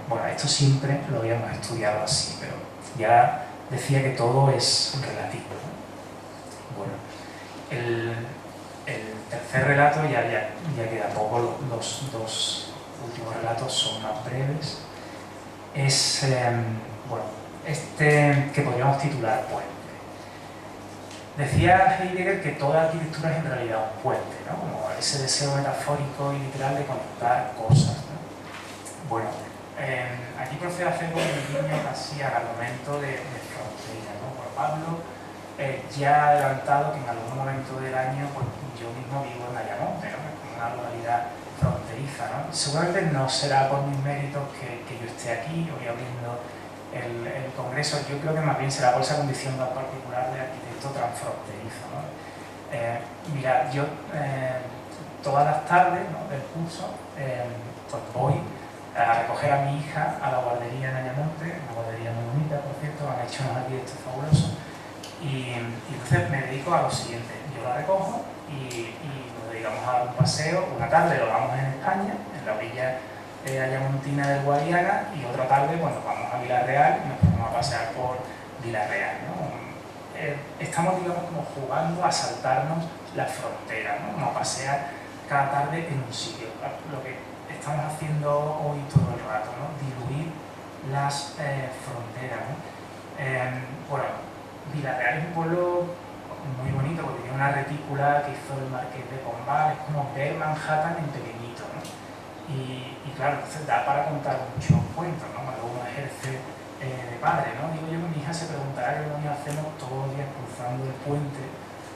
bueno, esto siempre lo habíamos estudiado así, pero ya decía que todo es relativo, ¿no? Bueno, el tercer relato ya queda poco, los dos últimos relatos son más breves. Es, bueno, que podríamos titular Puente. Decía Heidegger que toda arquitectura es en realidad un puente, ¿no? Como ese deseo metafórico y literal de conectar cosas, ¿no? Bueno, aquí procede a hacer un guiño casi al argumento de frontera, ¿no? Por Pablo ya ha adelantado que en algún momento del año pues, yo mismo vivo en Ayamonte, ¿no? Como una localidad fronteriza, ¿no? Seguramente no será por mis méritos que yo esté aquí hoy abriendo el congreso. Yo creo que más bien será por esa condición tan particular de arquitecto transfronterizo, ¿no? Mira, yo todas las tardes, ¿no? del curso pues voy a recoger a mi hija a la guardería en Ayamonte, una guardería muy bonita, por cierto, han hecho unos arquitectos fabulosos. Y entonces me dedico a lo siguiente: yo la recojo y nos dedicamos a dar un paseo. Una tarde lo damos en España, en la orilla ayamontina del Guadiana, y otra tarde cuando vamos a Vilarreal nos ponemos a pasear por Vilarreal, ¿no? Estamos, digamos, como jugando a saltarnos la frontera, ¿no? Como a pasear cada tarde en un sitio. Lo que estamos haciendo hoy todo el rato, ¿no? Diluir las fronteras, ¿no? Bueno, Vilarreal es un pueblo muy bonito porque tiene una retícula que hizo el Marqués de Pombal, es como ver Manhattan en pequeñito, ¿no? Y claro, entonces da para contar muchos cuentos, ¿no? Cuando uno ejerce de padre, ¿no? Digo yo que mi hija se preguntará qué demonios hacemos todos los días cruzando el puente,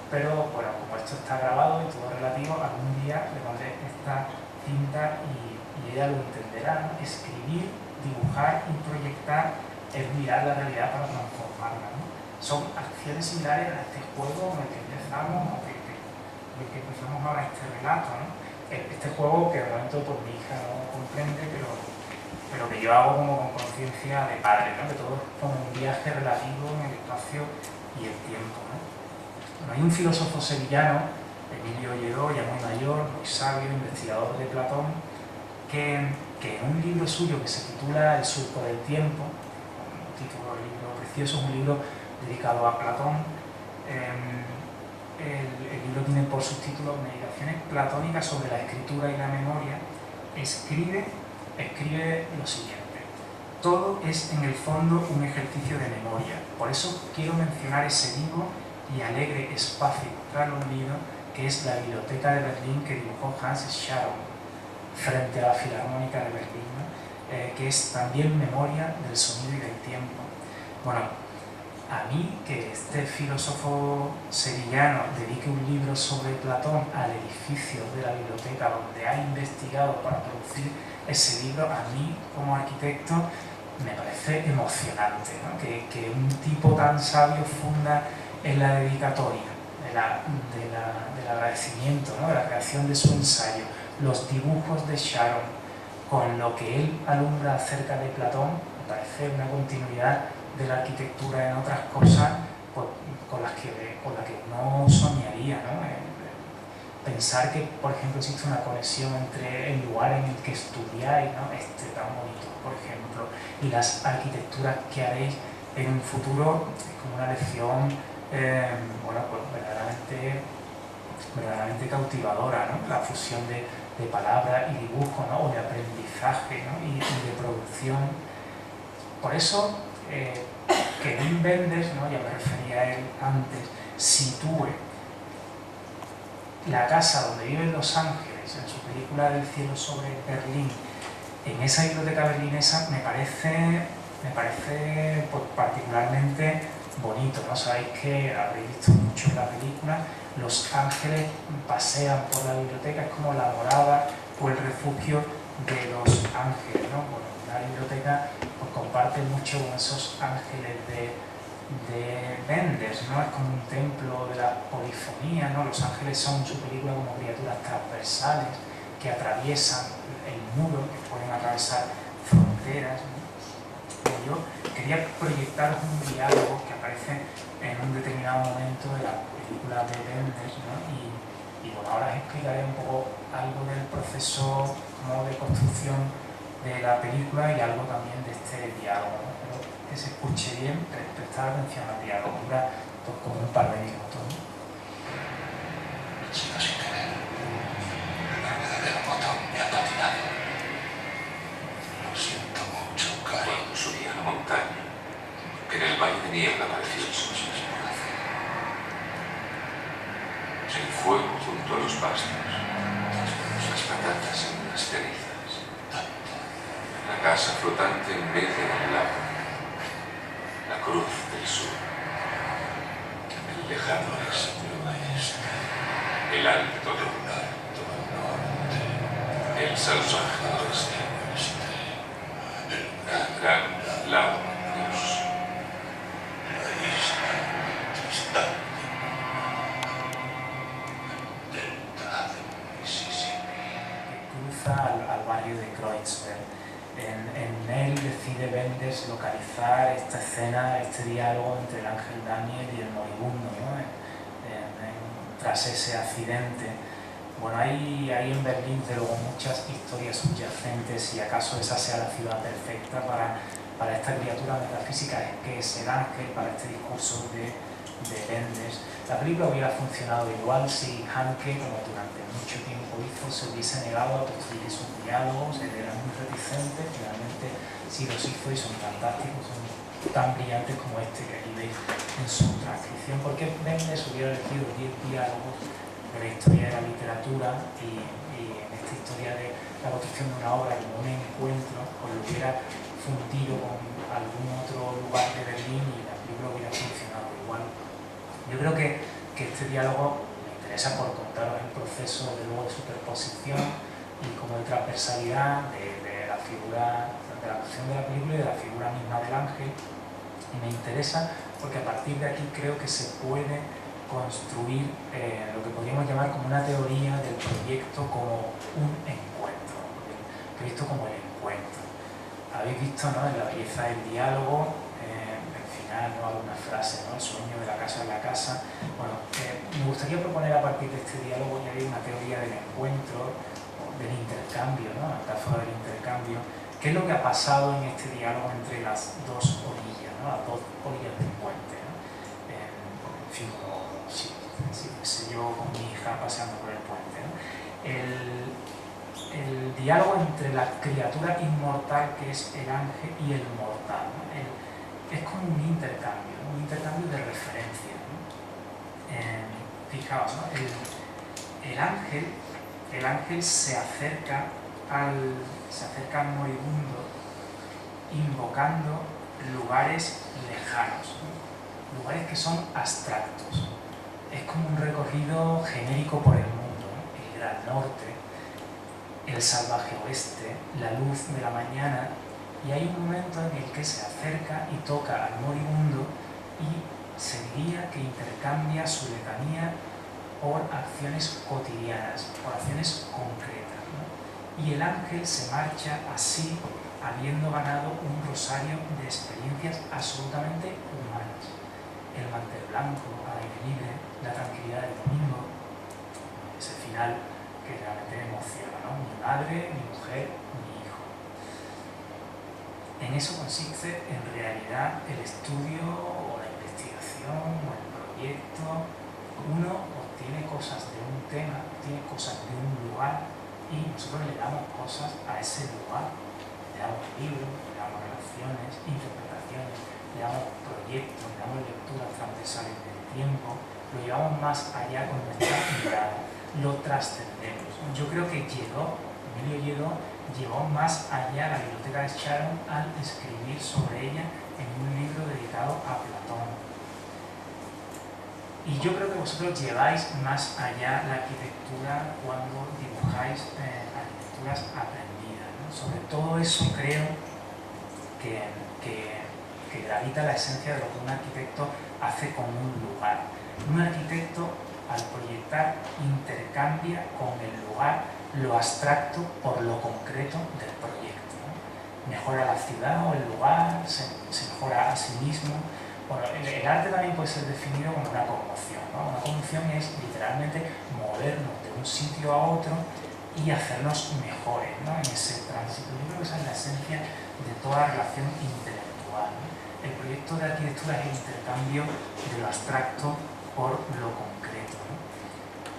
pero bueno, como esto está grabado y todo relativo, algún día le pondré esta cinta y ella lo entenderá, ¿no? Escribir, dibujar y proyectar es mirar la realidad para transformarla, ¿no? Son acciones similares a este juego en el que empezamos, o que empezamos ahora este relato, ¿no? Este juego que de momento pues, mi hija no comprende, pero que yo hago como con conciencia de padre, ¿no? Que todo es como un viaje relativo en el espacio y el tiempo, ¿no? Bueno, hay un filósofo sevillano, Emilio Lledó, ya muy mayor, muy sabio, investigador de Platón, que en un libro suyo que se titula El surco del tiempo, un título de libro precioso, es un libro dedicado a Platón. El libro tiene por subtítulo Meditaciones platónicas sobre la escritura y la memoria. Escribe lo siguiente: todo es en el fondo un ejercicio de memoria. Por eso quiero mencionar ese vivo y alegre espacio para el olvido que es la biblioteca de Berlín que dibujó Hans Scharoun frente a la Filarmónica de Berlín, ¿no? Que es también memoria del sonido y del tiempo. Bueno, a mí que este filósofo sevillano dedique un libro sobre Platón al edificio de la biblioteca donde ha investigado para producir ese libro, a mí como arquitecto me parece emocionante, ¿no? Que un tipo tan sabio funda en la dedicatoria del agradecimiento, ¿no? De la creación de su ensayo, los dibujos de Scharoun con lo que él alumbra acerca de Platón, me parece una continuidad de la arquitectura en otras cosas pues, con las que uno soñaría, ¿no? Pensar que, por ejemplo, existe una conexión entre el lugar en el que estudiáis, ¿no? Tan bonito, por ejemplo, y las arquitecturas que haréis en un futuro, es como una lección bueno, pues verdaderamente cautivadora, ¿no? La fusión de palabra y dibujo, ¿no? O de aprendizaje, ¿no? y de producción. Por eso que Wim Wenders, ¿no? Ya me refería a él antes, sitúe la casa donde viven los ángeles en su película del cielo sobre Berlín, en esa biblioteca berlinesa, me parece pues, particularmente bonito, ¿no? Sabéis que habréis visto mucho en la película, los ángeles pasean por la biblioteca, es como la morada o el refugio de los ángeles, ¿no? Bueno, la biblioteca pues, comparte mucho con esos ángeles de Wenders, ¿no? Es como un templo de la polifonía, ¿no? Los ángeles son en su película como criaturas transversales que atraviesan el muro, que pueden atravesar fronteras, ¿no? Yo quería proyectar un diálogo que aparece en un determinado momento de la película de Wenders, ¿no? Y bueno, ahora os explicaré un poco algo del proceso como de construcción de la película y algo también de este diálogo, ¿no? Pero que se escuche bien, prestar atención al diálogo, dura pues, como un par de minutos, ¿no? Sigo sin querer. El verdadero botón me ha patinado. Lo siento mucho, Cari. Cuando subí a la montaña, que en el valle de niebla pareció Cosas por hacer. el fuego junto a los pastos, las patatas en las cenizas, la casa flotante en medio del lago, la cruz del sur, el lejano este, el alto del norte, el salvaje oeste, el gran lago Cruz, La isla distante. Delta de Mississippi. Que cruza al barrio de Kreuzberg. En él decide Wenders localizar esta escena, este diálogo entre el ángel Daniel y el moribundo, ¿no? Tras ese accidente. Bueno, hay en Berlín, de luego, muchas historias subyacentes y acaso esa sea la ciudad perfecta para esta criatura metafísica que es el ángel, para este discurso de Wenders. La película hubiera funcionado igual si Hanke, como durante mucho tiempo hizo, se hubiese negado a construir sus diálogos, él era muy reticente, finalmente sí los hizo y son fantásticos, son tan brillantes como este que aquí veis en su transcripción, porque Wenders hubiera elegido 10 diálogos de la historia de la literatura y en esta historia de la construcción de una obra como un encuentro, pues lo hubiera fundido con algún otro lugar de Berlín y la película hubiera funcionado igual. Yo creo que este diálogo me interesa por contaros el proceso de luego de superposición y como de transversalidad de la figura, de la acción de la película y de la figura misma del ángel, y me interesa porque a partir de aquí creo que se puede construir lo que podríamos llamar como una teoría del proyecto como un encuentro, el proyecto como el encuentro. Habéis visto, ¿no?, en la belleza del diálogo, al final, ¿no?, alguna frase, ¿no?, el sueño de la casa en la casa. Bueno, me gustaría proponer a partir de este diálogo ya hay una teoría del encuentro, del intercambio, ¿no?, la metáfora del intercambio. ¿Qué es lo que ha pasado en este diálogo entre las dos orillas, ¿no?, las dos orillas del puente, ¿no? En fin, como si fuese yo con mi hija paseando por el puente, ¿no? El diálogo entre la criatura inmortal que es el ángel y el mortal, ¿no? Es como un intercambio de referencia, ¿no? Fijaos, ¿no? El ángel se acerca al moribundo invocando lugares lejanos, ¿no? Lugares que son abstractos. Es como un recorrido genérico por el mundo, ¿no? El gran norte, el salvaje oeste, la luz de la mañana, y hay un momento en el que se acerca y toca al moribundo y se diría que intercambia su letanía por acciones cotidianas, por acciones concretas, ¿no? Y el ángel se marcha así, habiendo ganado un rosario de experiencias absolutamente humanas. El mantel blanco, al aire libre, la tranquilidad del domingo, ese final que realmente emociona, ¿no? Mi madre, mi mujer, mi hijo. En eso consiste en realidad el estudio o la investigación o el proyecto. Uno obtiene cosas de un tema, obtiene cosas de un lugar y nosotros le damos cosas a ese lugar. Le damos libros, le damos relaciones, interpretaciones, le damos proyectos, le damos lecturas transversales del tiempo, lo llevamos más allá con nuestra mirada, lo trascendemos. Yo creo que Emilio Lledó llevó más allá la biblioteca de Sharon al escribir sobre ella en un libro dedicado a Platón. Y yo creo que vosotros lleváis más allá la arquitectura cuando dibujáis arquitecturas aprendidas, ¿no? Sobre todo eso creo que gravita la esencia de lo que un arquitecto hace con un lugar. Un arquitecto, al proyectar, intercambia con el lugar lo abstracto por lo concreto del proyecto, ¿no? Mejora la ciudad o el lugar, se mejora a sí mismo. Bueno, el arte también puede ser definido como una conmoción, ¿no? Una conmoción es literalmente movernos de un sitio a otro y hacernos mejores, ¿no? En ese tránsito. Yo creo que esa es la esencia de toda relación intelectual, ¿no? El proyecto de arquitectura es el intercambio de lo abstracto por lo concreto, ¿no?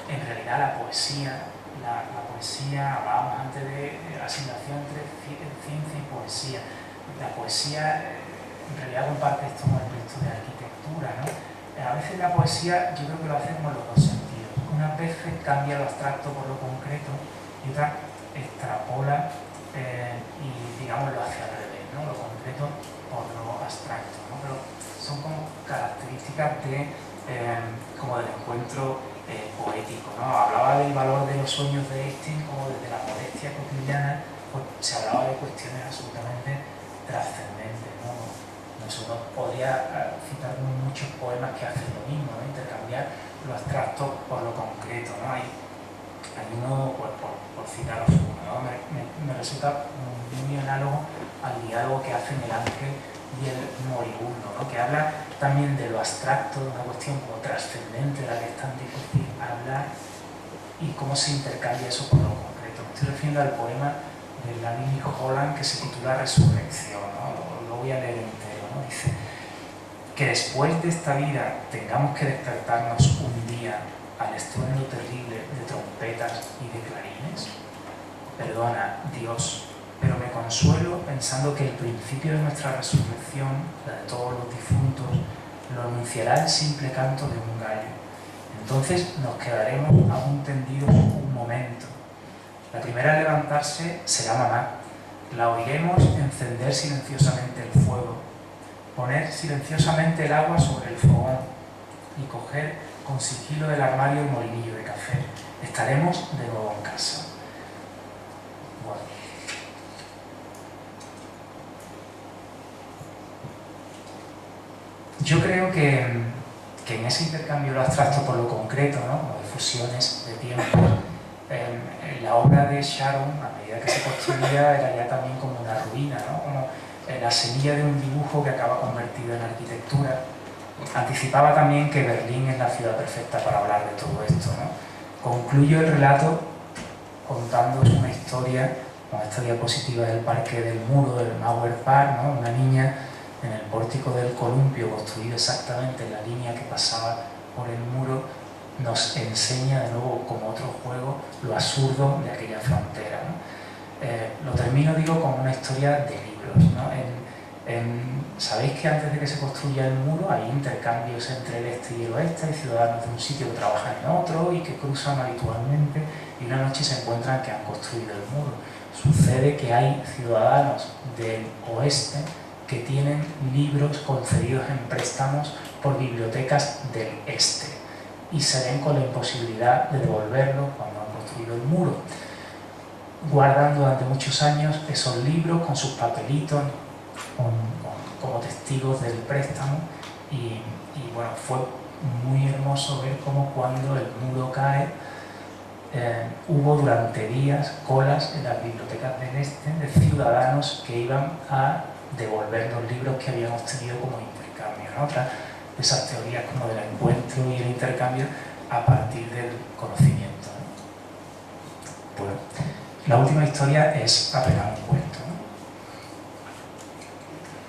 En realidad la poesía, hablábamos antes de asignación entre ciencia y poesía. La poesía en realidad comparte esto con el proyecto de arquitectura, ¿no? A veces la poesía yo creo que lo hace como en los dos sentidos. Unas veces cambia lo abstracto por lo concreto y otra extrapola y digamos lo hace al revés, ¿no? Lo concreto por lo abstracto, ¿no? Pero son como características como del encuentro poético, ¿no? Hablaba del valor de los sueños de Einstein como desde la modestia cotidiana, pues se hablaba de cuestiones absolutamente trascendentes, ¿no? Nosotros podría citar muchos poemas que hacen lo mismo, ¿no? Intercambiar lo abstracto por lo concreto, ¿no? Hay uno, pues, por citaros uno, ¿no? Me resulta muy análogo al diálogo que hacen el ángel y el moribundo, ¿no? Que habla también de lo abstracto, de una cuestión como trascendente de la que es tan difícil hablar y cómo se intercambia eso por lo concreto. Me estoy refiriendo al poema de Lani Holland que se titula Resurrección, ¿no? Lo voy a leer entero, ¿no? Dice que después de esta vida tengamos que despertarnos un día al estruendo terrible de trompetas y de clarines. Perdona, Dios, pero me consuelo pensando que el principio de nuestra resurrección, la de todos los difuntos, lo anunciará el simple canto de un gallo. Entonces nos quedaremos aún tendidos un momento. La primera a levantarse será mamá. La oiremos encender silenciosamente el fuego, poner silenciosamente el agua sobre el fogón y coger con sigilo del armario el molinillo de café. Estaremos de nuevo en casa. Bueno. Yo creo que en ese intercambio de lo abstracto por lo concreto, ¿no? Como de fusiones de tiempo, la obra de Sharon, a medida que se construía, era ya también como una ruina, ¿no? Como la semilla de un dibujo que acaba convertido en arquitectura. Anticipaba también que Berlín es la ciudad perfecta para hablar de todo esto, ¿no? Concluyo el relato contándoos una historia, con esta diapositiva del Parque del Muro, del Mauer Park, ¿no? Una niña en el pórtico del columpio, construido exactamente en la línea que pasaba por el muro, nos enseña de nuevo, como otro juego, lo absurdo de aquella frontera, ¿no? Lo termino, digo, con una historia de libros, ¿no? Sabéis que antes de que se construya el muro hay intercambios entre el este y el oeste, hay ciudadanos de un sitio que trabajan en otro y que cruzan habitualmente, y una noche se encuentran que han construido el muro. Sucede que hay ciudadanos del oeste que tienen libros concedidos en préstamos por bibliotecas del este y se ven con la imposibilidad de devolverlos cuando han construido el muro. Guardan durante muchos años esos libros con sus papelitos como testigos del préstamo y bueno, fue muy hermoso ver cómo cuando el muro cae hubo durante días colas en las bibliotecas del este de ciudadanos que iban a devolver los libros que habían obtenido como intercambio, ¿no? Otra de esas teorías como del encuentro y el intercambio a partir del conocimiento, ¿no? Bueno, la última historia es apenas un cuento, ¿no?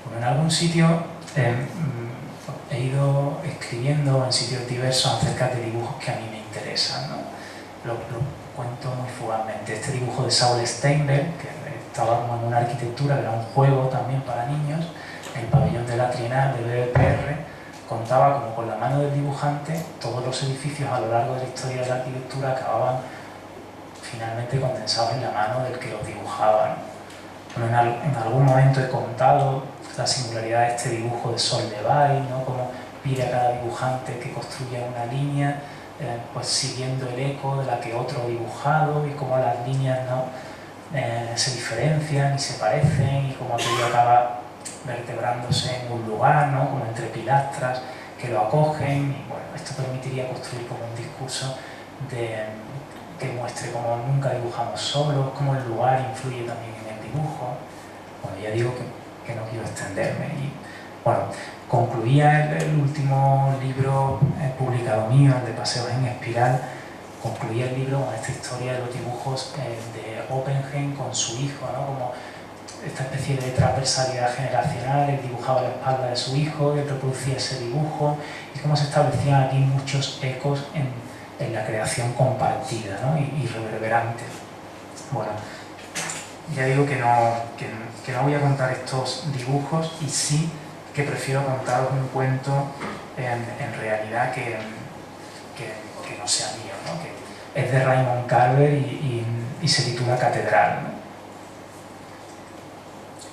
Bueno, en algún sitio he ido escribiendo en sitios diversos acerca de dibujos que a mí me interesan, ¿no? Lo cuento muy fugazmente. Este dibujo de Saul Steinberg, que estaba como en una arquitectura, que era un juego también para niños, el pabellón de la Trienal de BBPR, contaba como con la mano del dibujante todos los edificios a lo largo de la historia de la arquitectura acababan finalmente condensados en la mano del que los dibujaba, ¿no? Bueno, en algún momento he contado la singularidad de este dibujo de Sol de Bay, ¿no? Como pide a cada dibujante que construya una línea pues siguiendo el eco de la que otro ha dibujado, y cómo las líneas no se diferencian y se parecen, y cómo aquello acaba vertebrándose en un lugar, ¿no? Como entre pilastras que lo acogen. Y bueno, esto permitiría construir como un discurso que muestre cómo nunca dibujamos solos, cómo el lugar influye también en el dibujo. Bueno, ya digo que no quiero extenderme. Y bueno, concluía el último libro publicado mío, el de Paseos en Espiral, concluía el libro con esta historia de los dibujos de Oppenheim con su hijo, ¿no? Como esta especie de transversalidad generacional. Él dibujaba la espalda de su hijo, él reproducía ese dibujo, y cómo se establecían aquí muchos ecos en la creación compartida, ¿no? y reverberante. Bueno, ya digo que no voy a contar estos dibujos, y sí que prefiero contaros un cuento en realidad que no sea mío, ¿no? Que es de Raymond Carver y se titula Catedral, ¿no?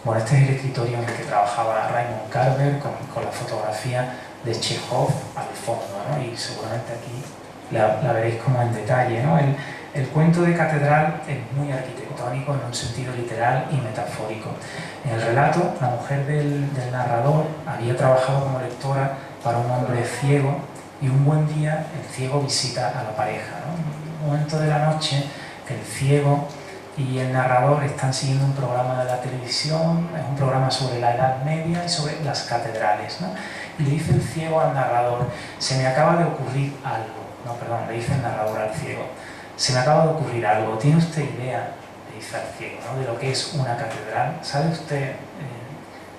Bueno, este es el escritorio en el que trabajaba Raymond Carver con la fotografía de Chekhov al fondo, ¿no? Y seguramente aquí la veréis como en detalle, ¿no? El cuento de Catedral es muy arquitectónico en un sentido literal y metafórico. En el relato, la mujer del narrador había trabajado como lectora para un hombre ciego, y un buen día el ciego visita a la pareja, ¿no? En un momento de la noche, el ciego y el narrador están siguiendo un programa de la televisión, es un programa sobre la Edad Media y sobre las catedrales, ¿no? Y le dice el ciego al narrador: se me acaba de ocurrir algo. No, perdón, le dice el narrador al ciego: se me acaba de ocurrir algo. ¿Tiene usted idea, le dice al ciego, ¿no?, de lo que es una catedral? ¿Sabe usted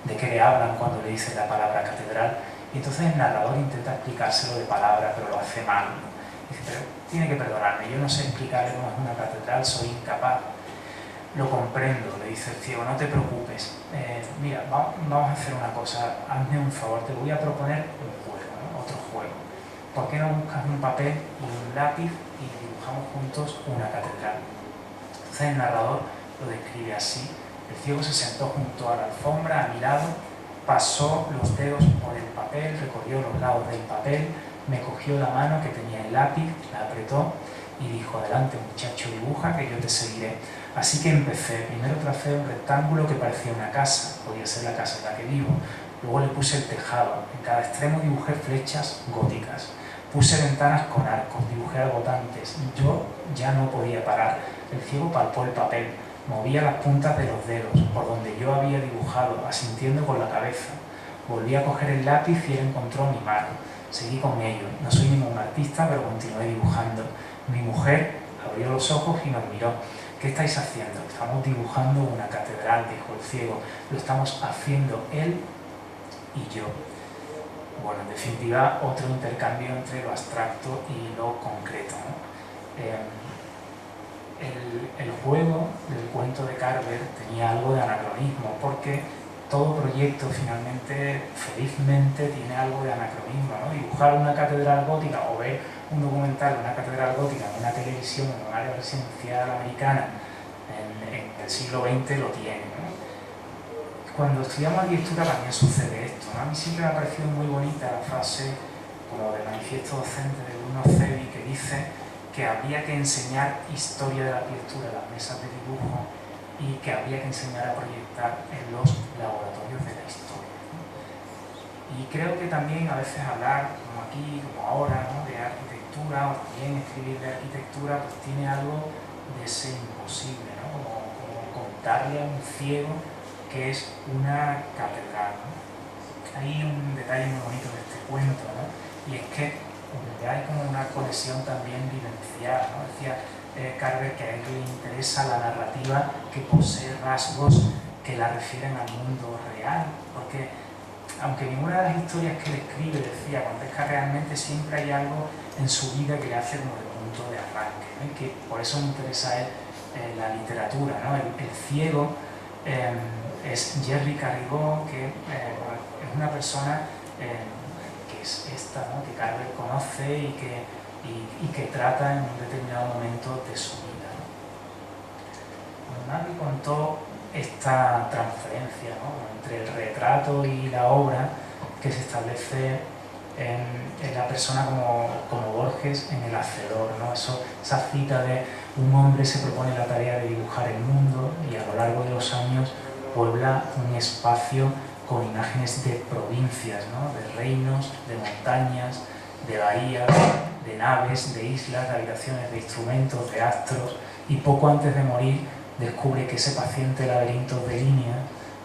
de qué le hablan cuando le dicen la palabra catedral? Y entonces el narrador intenta explicárselo de palabra, pero lo hace mal, ¿no? Dice: pero tiene que perdonarme, yo no sé explicarle cómo es una catedral, soy incapaz. Lo comprendo, le dice el ciego, no te preocupes. Mira, vamos a hacer una cosa, hazme un favor, te voy a proponer un juego, ¿no? Otro juego. ¿Por qué no buscas un papel y un lápiz y dibujamos juntos una catedral? Entonces el narrador lo describe así: el ciego se sentó junto a la alfombra a mi lado, pasó los dedos por el papel, recorrió los lados del papel, me cogió la mano que tenía el lápiz, la apretó y dijo: adelante muchacho, dibuja que yo te seguiré. Así que empecé. Primero tracé un rectángulo que parecía una casa, podía ser la casa en la que vivo. Luego le puse el tejado, en cada extremo dibujé flechas góticas. Puse ventanas con arcos, dibujé algotantes. Yo ya no podía parar. El ciego palpó el papel, movía las puntas de los dedos, por donde yo había dibujado, asintiendo con la cabeza. Volví a coger el lápiz y él encontró mi mano. Seguí con ello. No soy ningún artista, pero continué dibujando. Mi mujer abrió los ojos y nos miró. ¿Qué estáis haciendo? Estamos dibujando una catedral, dijo el ciego. Lo estamos haciendo él y yo. Bueno, en definitiva, otro intercambio entre lo abstracto y lo concreto, ¿no? El juego del cuento de Carver tenía algo de anacronismo, porque todo proyecto finalmente, felizmente, tiene algo de anacronismo, ¿no? Dibujar una catedral gótica o ver un documental de una catedral gótica en una televisión, en un área residencial americana en el siglo XX lo tiene, ¿no? Cuando estudiamos arquitectura también sucede esto, ¿no? A mí siempre me ha parecido muy bonita la frase como del manifiesto docente de Bruno Cevi, que dice que habría que enseñar historia de la arquitectura en las mesas de dibujo y que habría que enseñar a proyectar en los laboratorios de la historia, ¿no? Y creo que también a veces hablar, como aquí, como ahora, ¿no?, de arquitectura, o también escribir de arquitectura, pues tiene algo de ser imposible, ¿no? Como contarle a un ciego que es una catedral, ¿no? Hay un detalle muy bonito de este cuento, ¿no? Y es que hay como una conexión también vivencial, ¿no? Decía Carver que a él le interesa la narrativa que posee rasgos que la refieren al mundo real, porque aunque ninguna de las historias que él escribe, decía, acontezca realmente, siempre hay algo en su vida que le hace como de punto de arranque, ¿no? Y que por eso me interesa a él la literatura, ¿no? El ciego es Jerry Carrigó, que es una persona que es esta, ¿no?, que Carver conoce y que trata en un determinado momento de su vida, ¿no? Nadie contó esta transferencia, ¿no?, entre el retrato y la obra que se establece en la persona como Borges en El Hacedor, ¿no? Esa cita de un hombre se propone la tarea de dibujar el mundo y a lo largo de los años puebla un espacio con imágenes de provincias, ¿no?, de reinos, de montañas, de bahías, de naves, de islas, de habitaciones, de instrumentos, de astros, y poco antes de morir descubre que ese paciente laberinto de líneas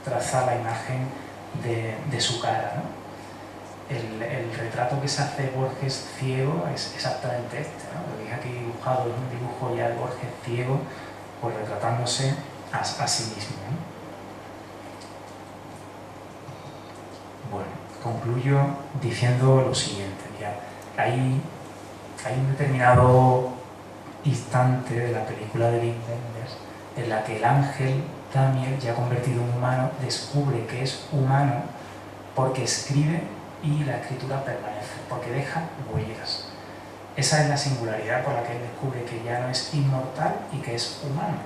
traza la imagen de su cara, ¿no? El retrato que se hace Borges ciego es exactamente este, ¿no? Lo que aquí dibujado es un dibujo ya de Borges ciego, pues retratándose a sí mismo, ¿no? Bueno, concluyo diciendo lo siguiente. Mira, hay un determinado instante de la película de Wim Wenders en la que el ángel Daniel, ya convertido en humano, descubre que es humano porque escribe y la escritura permanece, porque deja huellas. Esa es la singularidad por la que él descubre que ya no es inmortal y que es humano,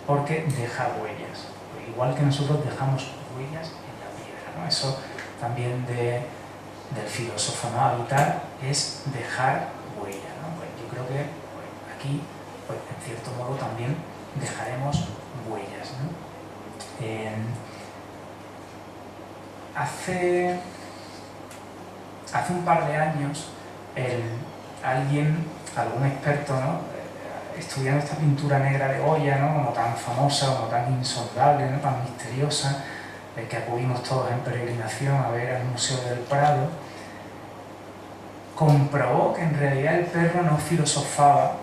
porque deja huellas. Pues igual que nosotros dejamos huellas en la piedra, ¿no? Eso también del filósofo, ¿no? Habitar es dejar huella, ¿no? Pues yo creo que aquí, pues, en cierto modo también dejaremos huellas, ¿no? Hace un par de años algún experto, ¿no?, estudiando esta pintura negra de Goya, ¿no?, como tan famosa, como tan insondable, ¿no?, tan misteriosa, que acudimos todos en peregrinación a ver al Museo del Prado, comprobó que en realidad el perro no filosofaba,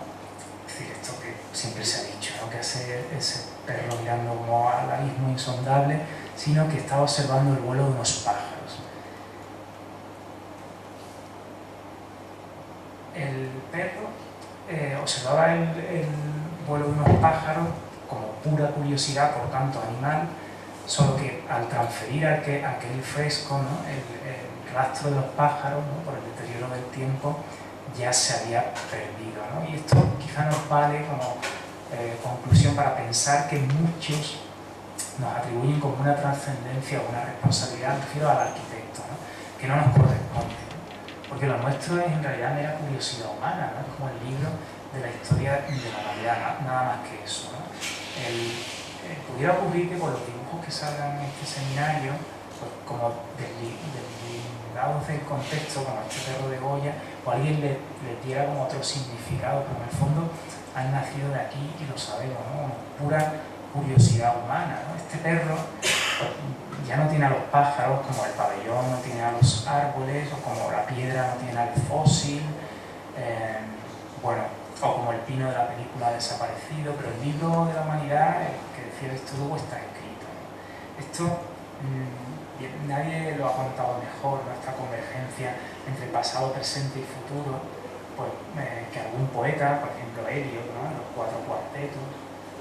es decir, esto que siempre se ha dicho, ¿no?, que hace ese perro mirando como al abismo insondable, sino que estaba observando el vuelo de unos pájaros. El perro observaba el vuelo de unos pájaros como pura curiosidad, por tanto animal, solo que al transferir aquel fresco, ¿no?, el rastro de los pájaros, ¿no?, por el deterioro del tiempo, ya se había perdido, ¿no? Y esto quizá nos vale como conclusión para pensar que muchos nos atribuyen como una trascendencia o una responsabilidad, refiero al arquitecto, ¿no?, que no nos corresponde, porque lo nuestro es en realidad mera curiosidad humana, ¿no? Es como el libro de la historia de la humanidad, nada más que eso, ¿no? Pudiera ocurrir que con los dibujos que salgan en este seminario, pues como desligados del contexto, como este perro de Goya, o alguien le diera como otro significado, pero en el fondo han nacido de aquí y lo sabemos, ¿no?, como pura curiosidad humana, ¿no? Este perro pues, ya no tiene a los pájaros, como el pabellón no tiene a los árboles, o como la piedra no tiene al fósil, o como el pino de la película ha desaparecido, pero el libro de la humanidad, el que decía Aristotle, está escrito, ¿no? Esto nadie lo ha contado mejor, ¿no?, esta convergencia entre pasado, presente y futuro, pues, que algún poeta, por ejemplo Eliot, ¿no?, en los 4 cuartetos.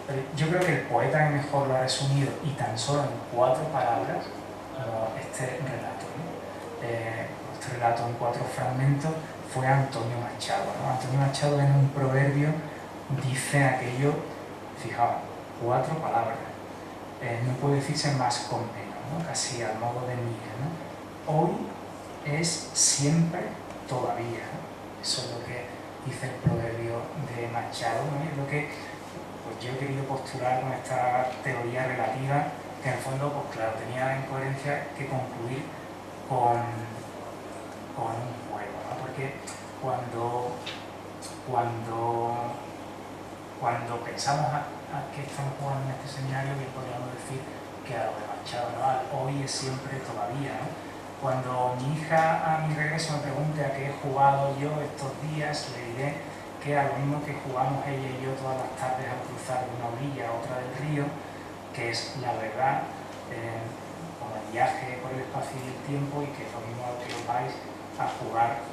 Pero yo creo que el poeta que mejor lo ha resumido, y tan solo en 4 palabras, como este relato, ¿no? Este relato en 4 fragmentos fue Antonio Machado, ¿no? Antonio Machado en un proverbio dice aquello, fijaos, 4 palabras, no puede decirse más con menos, ¿no? Casi al modo de Miguel, ¿no? Hoy es siempre todavía, ¿no? Eso es lo que dice el proverbio de Machado, ¿no? Y es lo que pues yo he querido postular con esta teoría relativa, que en el fondo, pues claro, tenía en coherencia que concluir con un juego, ¿no? Porque cuando pensamos a qué estamos jugando en este seminario, bien podríamos decir que a lo de Machado, ¿no? Hoy es siempre todavía, ¿no? Cuando mi hija a mi regreso me pregunte a qué he jugado yo estos días, le diré que a lo mismo que jugamos ella y yo todas las tardes al cruzar de una orilla a otra del río, que es la verdad, como el viaje por el espacio y el tiempo, y que es lo mismo que os vais a jugar